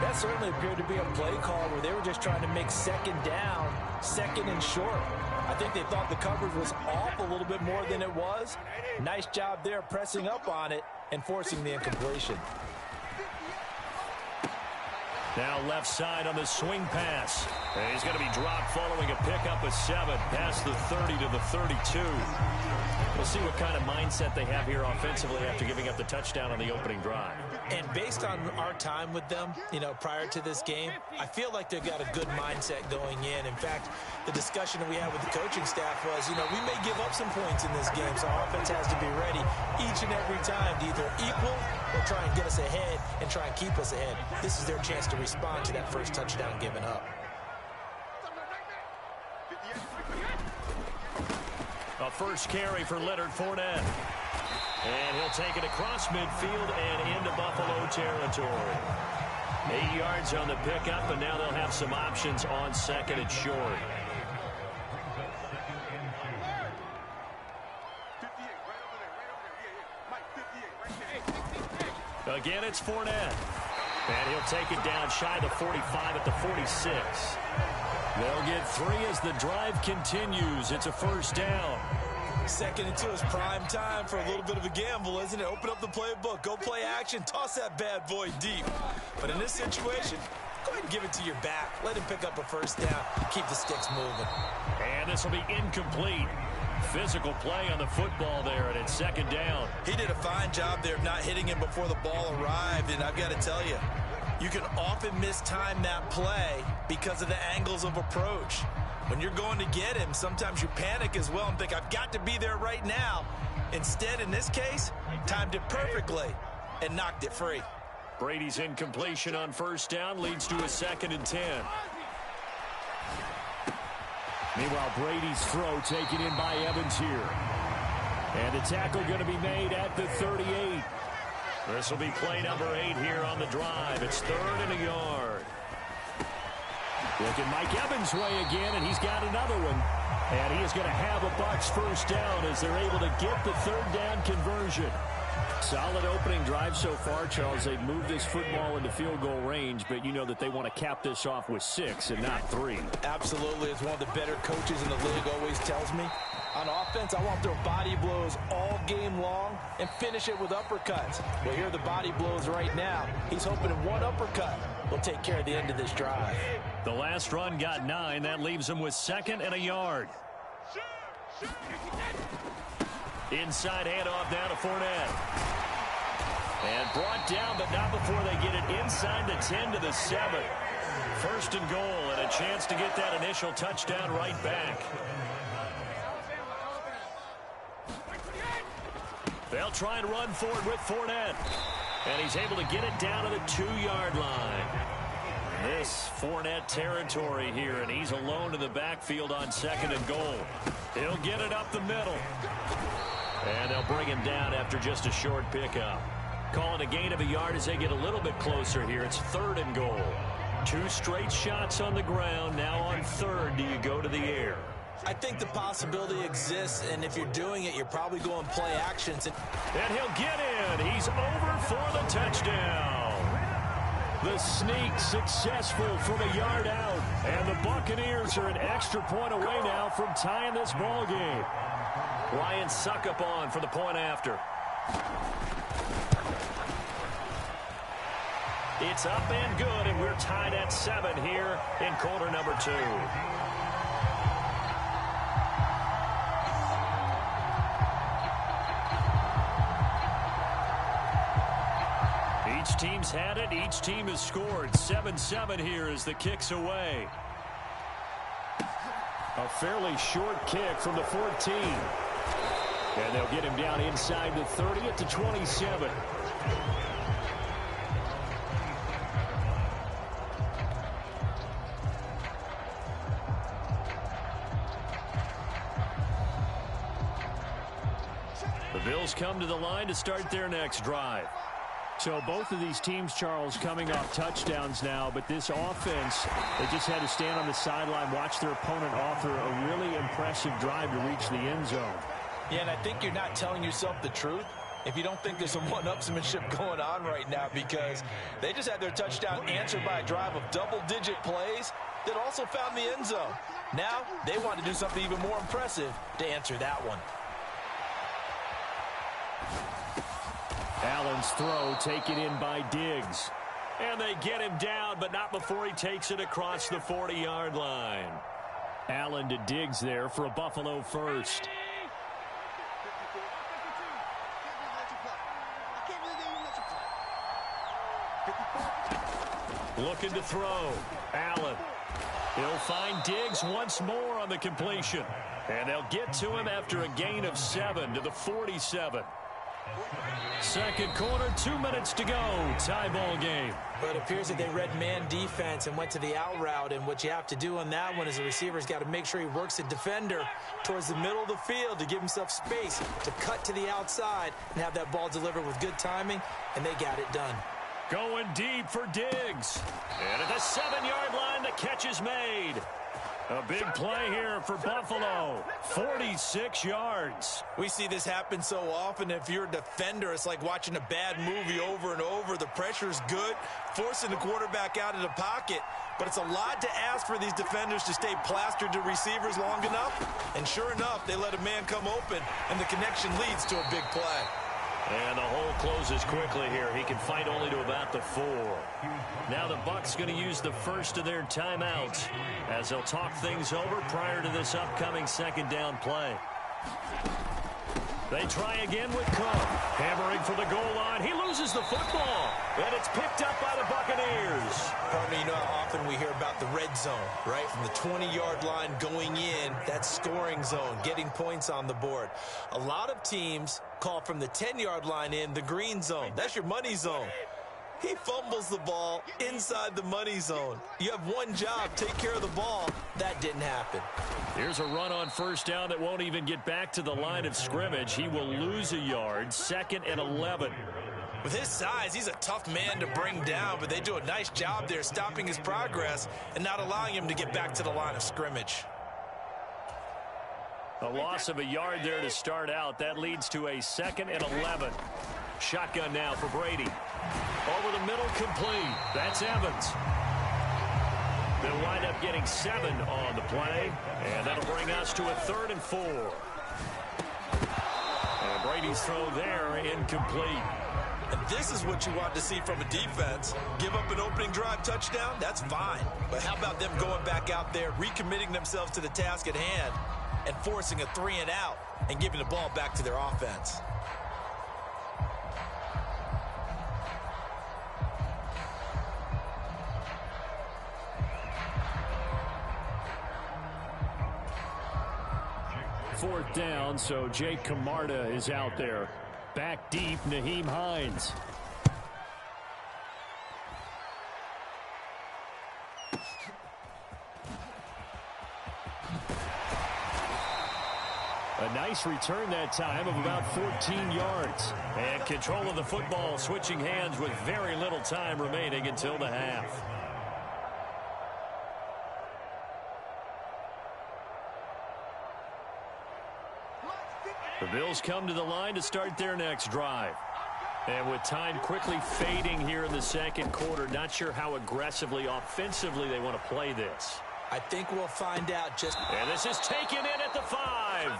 Speaker 5: That certainly appeared to be a play call where they were just trying to make 2nd down, 2nd and short. I think they thought the coverage was off a little bit more than it was. Nice job there pressing up on it and forcing the incompletion.
Speaker 4: Now left side on the swing pass. And he's going to be dropped following a pickup of 7 past the 30 to the 32. We'll see what kind of mindset they have here offensively after giving up the touchdown on the opening drive.
Speaker 5: And based on our time with them, prior to this game, I feel like they've got a good mindset going in. In fact, the discussion that we had with the coaching staff was, we may give up some points in this game, so our offense has to be ready each and every time to either equal or try and get us ahead and try and keep us ahead. This is their chance to respond to that first touchdown given up.
Speaker 4: A first carry for Leonard Fournette. And he'll take it across midfield and into Buffalo territory. 8 yards on the pickup, and now they'll have some options on second and short. Again, it's Fournette. And he'll take it down shy of the 45 at the 46. They'll get 3 as the drive continues. It's a first down.
Speaker 5: 2nd and 2 is prime time for a little bit of a gamble, isn't it? Open up the playbook, go play action, toss that bad boy deep. But in this situation, go ahead and give it to your back. Let him pick up a first down. Keep the sticks moving.
Speaker 4: And this will be incomplete. Physical play on the football there, and it's 2nd down.
Speaker 5: He did a fine job there of not hitting him before the ball arrived, and I've got to tell you, you can often mistime that play because of the angles of approach. When you're going to get him, sometimes you panic as well and think, I've got to be there right now. Instead, in this case, timed it perfectly and knocked it free.
Speaker 4: Brady's incompletion on first down leads to a 2nd and 10. Meanwhile, Brady's throw taken in by Evans here. And the tackle going to be made at the 38. This will be play number 8 here on the drive. It's 3rd and a yard. Looking Mike Evans' way again, and he's got another one. And he is going to have a Bucs first down as they're able to get the 3rd down conversion. Solid opening drive so far, Charles. They've moved this football into field goal range, but you know that they want to cap this off with 6 and not 3.
Speaker 5: Absolutely. As one of the better coaches in the league always tells me, on offense, I want to throw body blows all game long and finish it with uppercuts. Well, here are the body blows right now. He's hoping one uppercut will take care of the end of this drive.
Speaker 4: The last run got 9. That leaves him with 2nd and a yard. Inside handoff now to Fournette. And brought down, but not before they get it inside the 10 to the 7. 1st and goal, and a chance to get that initial touchdown right back. They'll try and run forward with Fournette. And he's able to get it down to the 2-yard line. This Fournette territory here, and he's alone in the backfield on 2nd and goal. He'll get it up the middle. And they'll bring him down after just a short pickup. Calling a gain of a yard as they get a little bit closer here. It's 3rd and goal. 2 straight shots on the ground. Now on 3rd, do you go to the air?
Speaker 5: I think the possibility exists, and if you're doing it, you're probably going to play actions.
Speaker 4: And he'll get in. He's over for the touchdown. The sneak successful from a yard out. And the Buccaneers are an extra point away now from tying this ball game. Ryan Suckup on for the point after. It's up and good, and we're tied at 7 here in quarter number 2. Each team's had it. Each team has scored. 7-7 here as the kick's away. A fairly short kick from the 14. And they'll get him down inside the 30 at the 27. The Bills come to the line to start their next drive. So both of these teams, Charles, coming off touchdowns now, but this offense, they just had to stand on the sideline, watch their opponent author a really impressive drive to reach the end zone.
Speaker 5: Yeah, and I think you're not telling yourself the truth if you don't think there's some one-upsmanship going on right now, because they just had their touchdown answered by a drive of double-digit plays that also found the end zone. Now they want to do something even more impressive to answer that one.
Speaker 4: Allen's throw taken in by Diggs. And they get him down, but not before he takes it across the 40-yard line. Allen to Diggs there for a Buffalo first. Looking to throw. Allen. He'll find Diggs once more on the completion. And they'll get to him after a gain of 7 to the 47. Second quarter, 2 minutes to go. Tie ball game.
Speaker 5: But it appears that they read man defense and went to the out route. And what you have to do on that one is the receiver's got to make sure he works the defender towards the middle of the field to give himself space to cut to the outside and have that ball delivered with good timing. And they got it done.
Speaker 4: Going deep for Diggs. And at the 7-yard line, the catch is made. A big play here for Buffalo. 46 yards.
Speaker 10: We see this happen so often. If you're a defender, it's like watching a bad movie over and over. The pressure's good, forcing the quarterback out of the pocket. But it's a lot to ask for these defenders to stay plastered to receivers long enough. And sure enough, they let a man come open, and the connection leads to a big play.
Speaker 4: And the hole closes quickly here. He can fight only to about the 4. Now the Bucs going to use the first of their timeouts as they'll talk things over prior to this upcoming second down play. They try again with Cook. Hammering for the goal line. He loses the football. And it's picked up by the Buccaneers.
Speaker 10: You know how often we hear about the red zone, right? From the 20-yard line going in, that scoring zone, getting points on the board. A lot of teams call from the 10-yard line in the green zone. That's your money zone. He fumbles the ball inside the money zone. You have one job, take care of the ball. That didn't happen.
Speaker 4: Here's a run on first down that won't even get back to the line of scrimmage. He will lose a yard, 2nd and 11.
Speaker 10: With his size, he's a tough man to bring down, but they do a nice job there stopping his progress and not allowing him to get back to the line of scrimmage.
Speaker 4: A loss of a yard there to start out. That leads to a 2nd and 11. Shotgun now for Brady. Over the middle, complete. That's Evans. They'll wind up getting 7 on the play, and that'll bring us to a 3rd and 4. And Brady's throw there, incomplete.
Speaker 10: And this is what you want to see from a defense. Give up an opening drive touchdown, that's fine. But how about them going back out there, recommitting themselves to the task at hand, and forcing a 3 and out, and giving the ball back to their offense?
Speaker 4: Fourth down, so Jake Camarda is out there. Back deep, Nyheim Hines. A nice return that time of about 14 yards. And control of the football, switching hands with very little time remaining until the half. The Bills come to the line to start their next drive. And with time quickly fading here in the second quarter, not sure how aggressively, offensively they want to play this.
Speaker 5: I think we'll find out just...
Speaker 4: And this is taken in at the 5.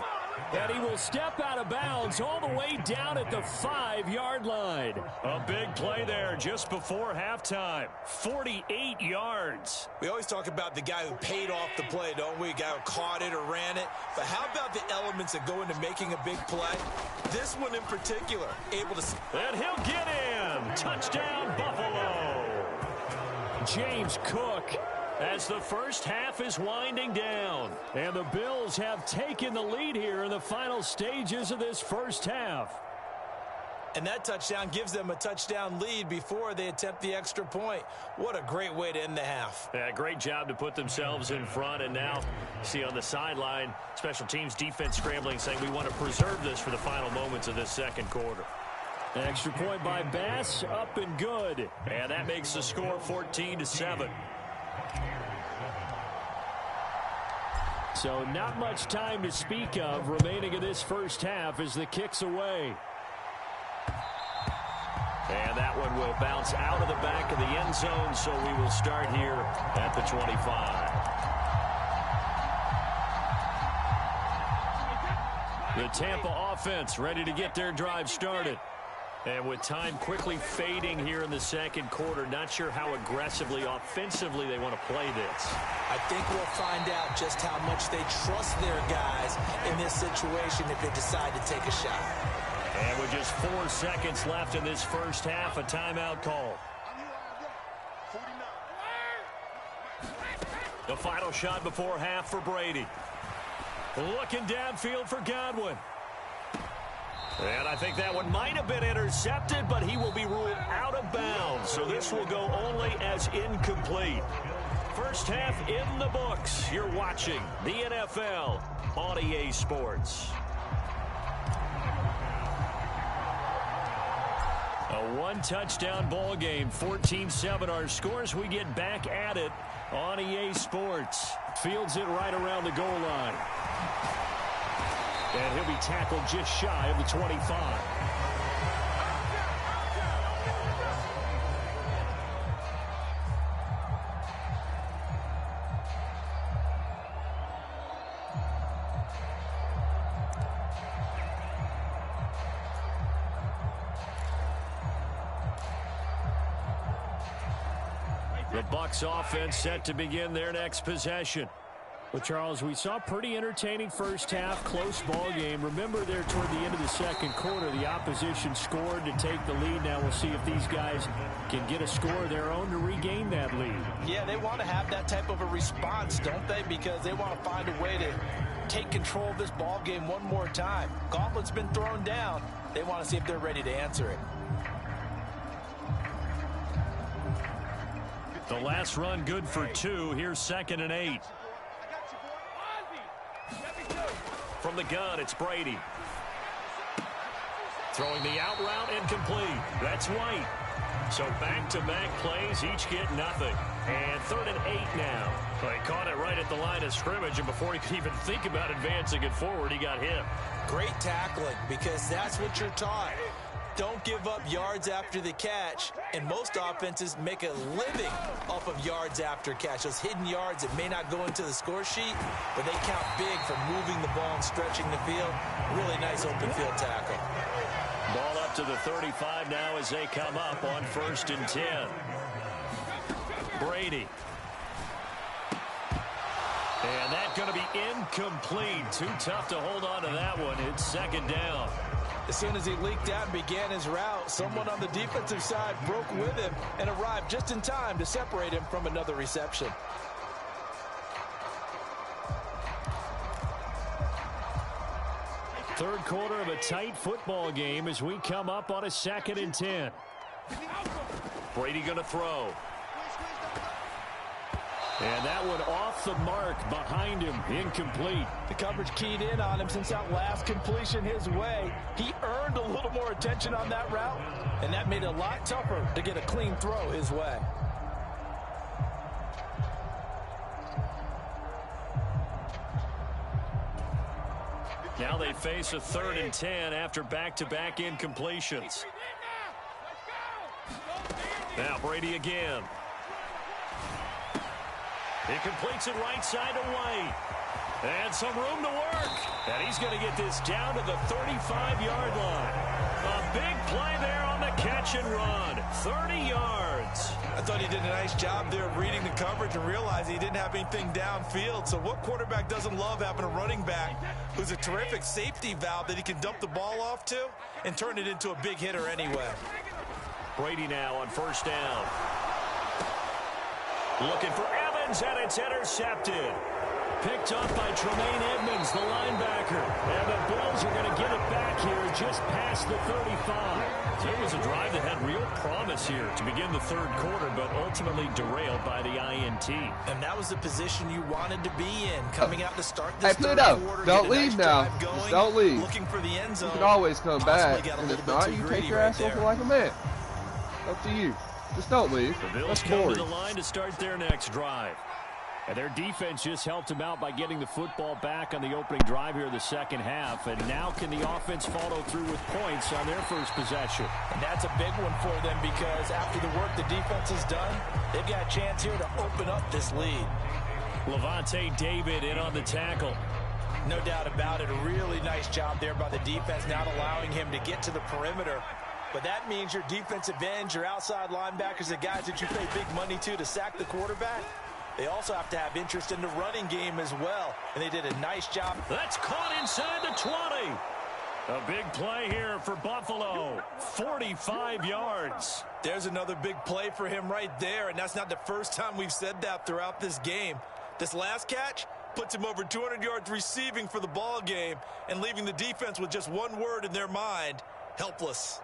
Speaker 4: And he will step out of bounds all the way down at the 5-yard line. A big play there just before halftime. 48 yards.
Speaker 10: We always talk about the guy who paid off the play, don't we? A guy who caught it or ran it. But how about the elements that go into making a big play? This one in particular, able to...
Speaker 4: And he'll get in. Touchdown, Buffalo. James Cook, as the first half is winding down. And the Bills have taken the lead here in the final stages of this first half.
Speaker 5: And that touchdown gives them a touchdown lead before they attempt the extra point. What a great way to end the half.
Speaker 4: Yeah, great job to put themselves in front. And now, see on the sideline, special teams defense scrambling, saying we want to preserve this for the final moments of this second quarter. Extra point by Bass, up and good. And that makes the score 14-7. So not much time to speak of remaining in this first half as the kick's away. And that one will bounce out of the back of the end zone, so we will start here at the 25. The Tampa offense ready to get their drive started. And with time quickly fading here in the second quarter, not sure how aggressively, offensively they want to play this.
Speaker 10: I think we'll find out just how much they trust their guys in this situation if they decide to take a shot.
Speaker 4: And with just 4 seconds left in this first half, a timeout call. The final shot before half for Brady. Looking downfield for Godwin. And I think that one might have been intercepted, but he will be ruled out of bounds. So this will go only as incomplete. First half in the books. You're watching the NFL on EA Sports. A one-touchdown ball game, 14-7 our scores. We get back at it on EA Sports. Fields it right around the goal line. And he'll be tackled just shy of the 25. The Bucs offense set to begin their next possession. Well, Charles, we saw a pretty entertaining first half, close ball game. Remember there toward the end of the second quarter, the opposition scored to take the lead. Now we'll see if these guys can get a score of their own to regain that lead.
Speaker 5: Yeah, they want to have that type of a response, don't they? Because they want to find a way to take control of this ball game one more time. Gauntlet's been thrown down. They want to see if they're ready to answer it.
Speaker 4: The last run good for 2. Here's 2nd and 8. From the gun, it's Brady. Throwing the out route incomplete. That's White. So back-to-back plays, each get nothing. And 3rd and 8 now. They caught it right at the line of scrimmage, and before he could even think about advancing it forward, he got hit.
Speaker 10: Great tackling, because that's what you're taught. Don't give up yards after the catch, and most offenses make a living off of yards after catch. Those hidden yards that may not go into the score sheet, but they count big for moving the ball and stretching the field. Really nice open field tackle.
Speaker 4: Ball up to the 35 now as they come up on 1st and 10. Brady. And that's going to be incomplete. Too tough to hold on to that one. It's 2nd down.
Speaker 5: As soon as he leaked out and began his route, someone on the defensive side broke with him and arrived just in time to separate him from another reception.
Speaker 4: Third quarter of a tight football game as we come up on a 2nd and 10. Brady going to throw. And that one off the mark behind him, incomplete.
Speaker 5: The coverage keyed in on him since that last completion his way. He earned a little more attention on that route, and that made it a lot tougher to get a clean throw his way.
Speaker 4: Now they face a 3rd and 10 after back-to-back incompletions. Now Brady again. He completes it right side to White. And some room to work. And he's going to get this down to the 35-yard line. A big play there on the catch and run. 30 yards.
Speaker 10: I thought he did a nice job there of reading the coverage and realizing he didn't have anything downfield. So what quarterback doesn't love having a running back who's a terrific safety valve that he can dump the ball off to and turn it into a big hitter anyway?
Speaker 4: Brady now on 1st down. Looking for Evans, and it's intercepted. Picked up by Tremaine Edmonds, the linebacker. And the Bills are going to get it back here just past the 35. So it was a drive that had real promise here to begin the 3rd quarter, but ultimately derailed by the INT.
Speaker 10: And that was the position you wanted to be in, coming out to start this
Speaker 8: hey,
Speaker 10: 3rd quarter.
Speaker 8: Don't leave now. Just don't leave.
Speaker 10: Looking for the end zone.
Speaker 8: You can always come back, and if not, you take your ass over like a man. Up to you. Just don't leave.
Speaker 4: The Bills come to the line to start their next drive. And their defense just helped them out by getting the football back on the opening drive here in the second half. And now can the offense follow through with points on their first possession?
Speaker 5: And that's a big one for them because after the work the defense has done, they've got a chance here to open up this lead.
Speaker 4: Levante David in on the tackle.
Speaker 5: No doubt about it. A really nice job there by the defense, not allowing him to get to the perimeter
Speaker 10: but that means your defensive ends, your outside linebackers, the guys that you pay big money to sack the quarterback, they also have to have interest in the running game as well, and they did a nice job.
Speaker 4: That's caught inside the 20. A big play here for Buffalo, 45 yards.
Speaker 10: There's another big play for him right there, and that's not the first time we've said that throughout this game. This last catch puts him over 200 yards receiving for the ball game and leaving the defense with just one word in their mind: helpless.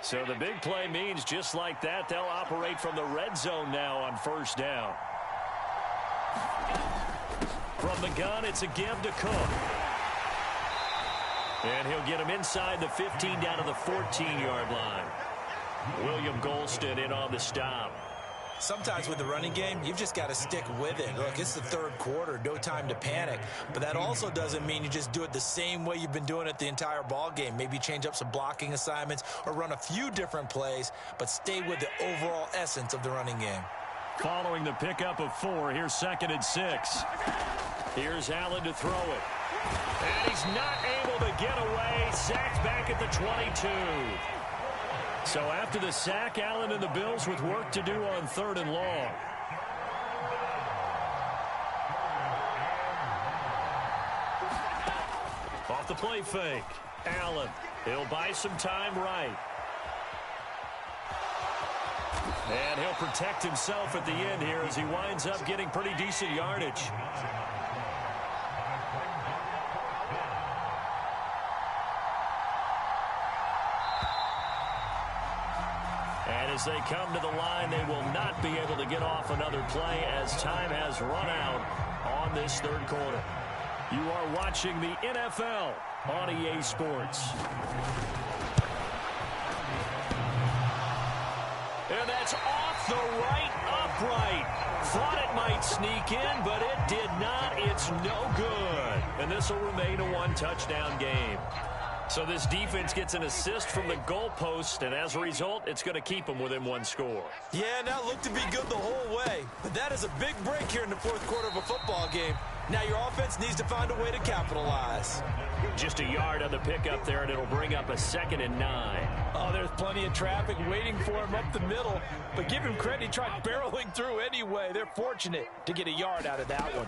Speaker 4: So the big play means just like that, they'll operate from the red zone now on first down. From the gun, it's a give to Cook. And he'll get him inside the 15 down to the 14-yard line. William Golston in on the stop.
Speaker 10: Sometimes with the running game, you've just got to stick with it. Look, it's the third quarter, no time to panic. But that also doesn't mean you just do it the same way you've been doing it the entire ball game. Maybe change up some blocking assignments or run a few different plays, but stay with the overall essence of the running game.
Speaker 4: Following the pickup of 4, here's 2nd and 6. Here's Allen to throw it. And he's not able to get away. Sacked back at the 22. So after the sack, Allen and the Bills with work to do on 3rd and long. Off the play fake. Allen. He'll buy some time right. And he'll protect himself at the end here as he winds up getting pretty decent yardage. And as they come to the line, they will not be able to get off another play as time has run out on this third quarter. You are watching the NFL on EA Sports. And that's off the right upright. Thought it might sneak in, but it did not. It's no good. And this will remain a one-touchdown game. So this defense gets an assist from the goalpost, and as a result, it's going to keep them within one score.
Speaker 10: Yeah, that looked to be good the whole way. But that is a big break here in the fourth quarter of a football game. Now your offense needs to find a way to capitalize.
Speaker 4: Just a yard on the pickup there, and it'll bring up a 2nd and 9.
Speaker 10: Oh, there's plenty of traffic waiting for him up the middle. But give him credit, he tried barreling through anyway. They're fortunate to get a yard out of that one.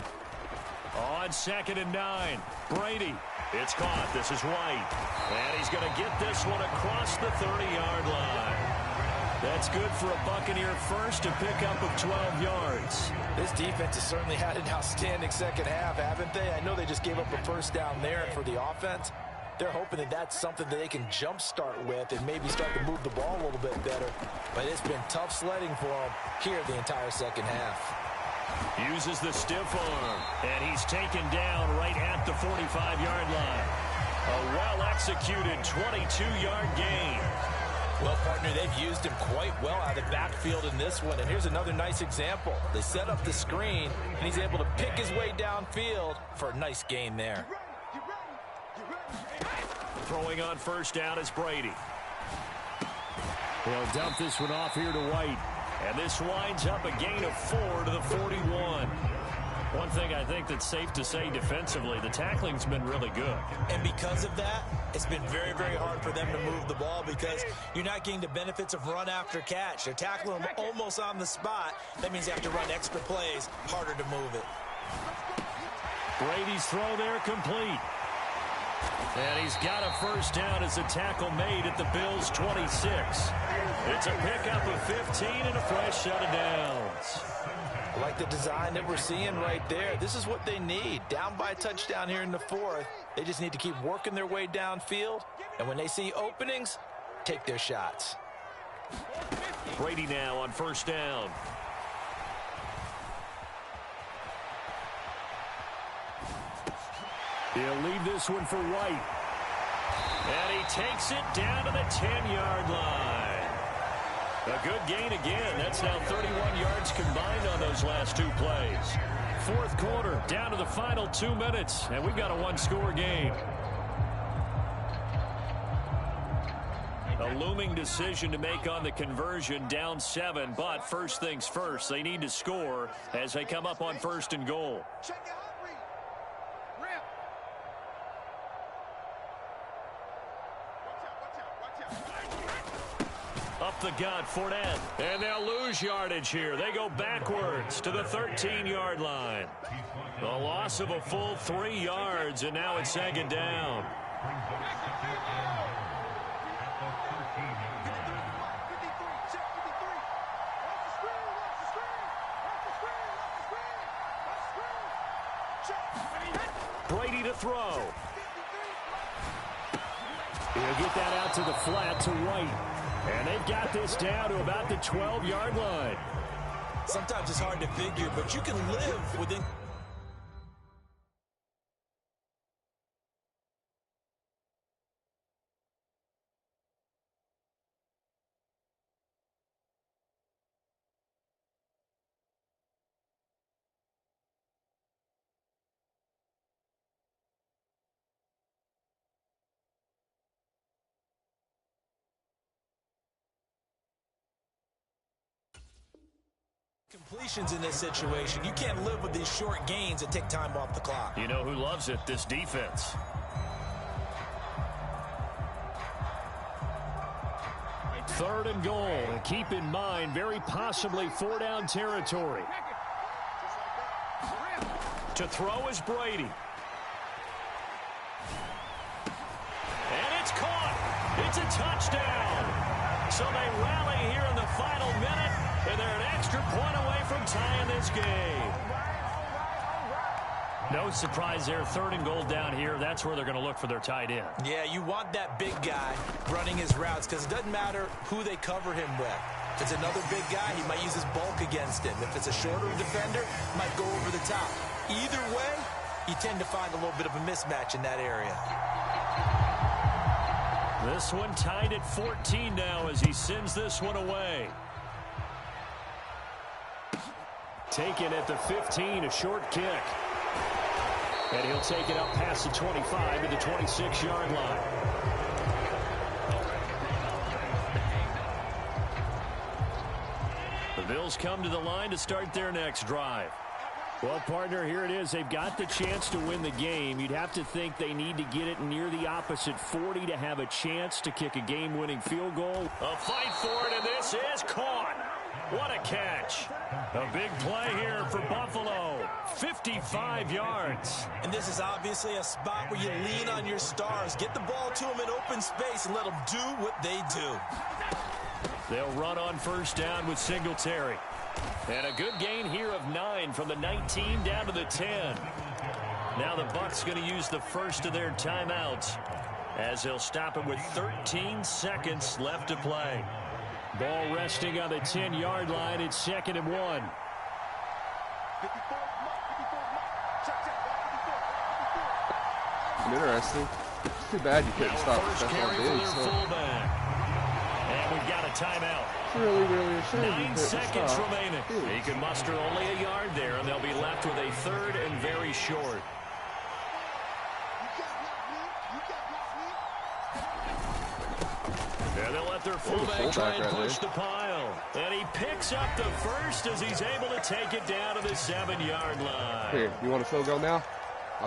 Speaker 4: On 2nd and 9, Brady. It's caught. This is White. And he's going to get this one across the 30-yard line. That's good for a Buccaneer first, a pickup of 12 yards.
Speaker 10: This defense has certainly had an outstanding second half, haven't they? I know they just gave up a first down there, and for the offense, they're hoping that that's something that they can jumpstart with and maybe start to move the ball a little bit better. But it's been tough sledding for them here the entire second half.
Speaker 4: Uses the stiff arm, and he's taken down right at the 45-yard line. A well-executed 22-yard gain.
Speaker 10: Well, partner, they've used him quite well out of the backfield in this one. And here's another nice example. They set up the screen, and he's able to pick his way downfield for a nice gain there.
Speaker 4: Throwing on first down is Brady. He'll dump this one off here to White. And this winds up a gain of 4 to the 41. One thing I think that's safe to say defensively, the tackling's been really good.
Speaker 10: And because of that, it's been very, very hard for them to move the ball because you're not getting the benefits of run after catch. They're tackling them almost on the spot. That means they have to run extra plays, harder to move it.
Speaker 4: Brady's throw there complete. And he's got a first down as a tackle made at the Bills' 26. It's a pickup of 15 and a fresh set of downs.
Speaker 10: I like the design that we're seeing right there. This is what they need. Down by a touchdown here in the fourth. They just need to keep working their way downfield. And when they see openings, take their shots.
Speaker 4: Brady now on first down. He'll leave this one for White. And he takes it down to the 10-yard line. A good gain again. That's now 31 yards combined on those last two plays. Fourth quarter, down to the final 2 minutes, and we've got a one-score game. A looming decision to make on the conversion, down 7, but first things first, they need to score as they come up on 1st and goal. Up the gut, Fournette. And they'll lose yardage here. They go backwards to the 13-yard line. A loss of a full 3 yards, and now it's second down. Brady to throw. He'll get that out to the flat to White. And they've got this down to about the 12-yard line.
Speaker 10: Sometimes it's hard to figure, but you can live within... completions in this situation. You can't live with these short gains that take time off the clock.
Speaker 4: You know who loves it? This defense. Third and goal. And keep in mind, very possibly 4-down territory. To throw is Brady. And it's caught. It's a touchdown. So they rally here in the final minute, and they're an extra point away from tying this game. No surprise there. Third and goal down here. That's where they're going to look for their tight end.
Speaker 10: Yeah, you want that big guy running his routes because it doesn't matter who they cover him with. If it's another big guy, he might use his bulk against him. If it's a shorter defender, he might go over the top. Either way, you tend to find a little bit of a mismatch in that area.
Speaker 4: This one tied at 14 now as he sends this one away. Taken at the 15, a short kick. And he'll take it up past the 25 to the 26-yard line. The Bills come to the line to start their next drive. Well, partner, here it is. They've got the chance to win the game. You'd have to think they need to get it near the opposite 40 to have a chance to kick a game-winning field goal. A fight for it, and this is caught. What a catch. A big play here for Buffalo. 55 yards.
Speaker 10: And this is obviously a spot where you lean on your stars. Get the ball to them in open space and let them do what they do.
Speaker 4: They'll run on first down with Singletary. And a good gain here of 9 from the 19 down to the 10. Now the Bucs going to use the first of their timeouts as they'll stop it with 13 seconds left to play. Ball resting on the 10-yard line. It's 2nd and 1.
Speaker 8: Interesting. It's too bad you couldn't stop the special big.
Speaker 4: And we've got a timeout.
Speaker 8: It's really, really a shame.
Speaker 4: 9 seconds remaining. He can muster only a yard there, and they'll be left with a third and very short. And they'll let their fullback try and push the pile. And he picks up the first as he's able to take it down to the 7-yard line.
Speaker 8: Here, you want a field goal now?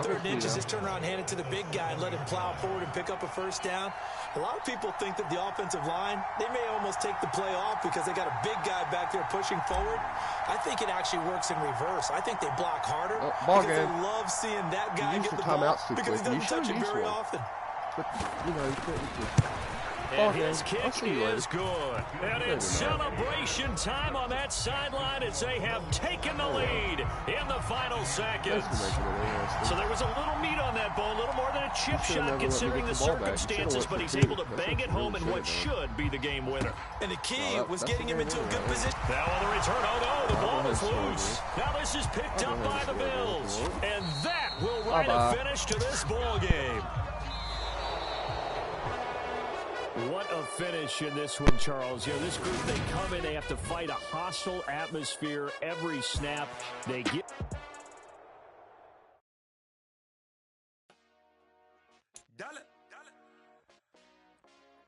Speaker 10: Third and inches, just turn around, hand it to the big guy, and let him plow forward and pick up a first down. A lot of people think that the offensive line, they may almost take the play off because they got a big guy back there pushing forward. I think it actually works in reverse. I think they block harder because they love seeing that guy get the ball because he doesn't touch it very often.
Speaker 8: But, you know, you couldn't.
Speaker 4: And his kick is good. And it's celebration time on that sideline as they have taken the lead in the final seconds. So there was a little meat on that ball, a little more than a chip shot considering the circumstances, but he's able to bang it home in what should be the game winner.
Speaker 10: And the key was getting him into a good position.
Speaker 4: Now on the return, oh no, the ball is loose. Now this is picked up by the Bills. And that will write a finish to this ball game. What a finish in this one, Charles. You know, this group, they come in, they have to fight a hostile atmosphere every snap. They get...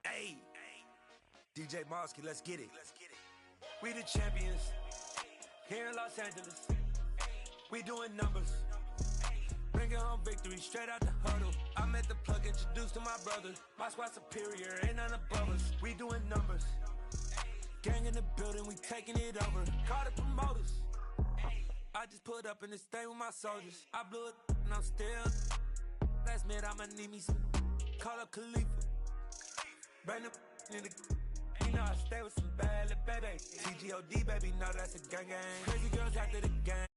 Speaker 2: Hey, DJ Mosky, let's get it. We the champions here in Los Angeles. We doing numbers. Bringing home victory straight out the huddle. I met the plug, introduced to my brother. My squad superior, ain't none above us. We doing numbers. Gang in the building, we taking it over. Call the promoters. I just put up in this thing with my soldiers. I blew it and I'm still. Last minute, I'ma need me some. Call up Khalifa. Bring them in the. You know I stay with some bad little baby. TGOD, baby, no, that's a gang gang. Crazy girls after the gang.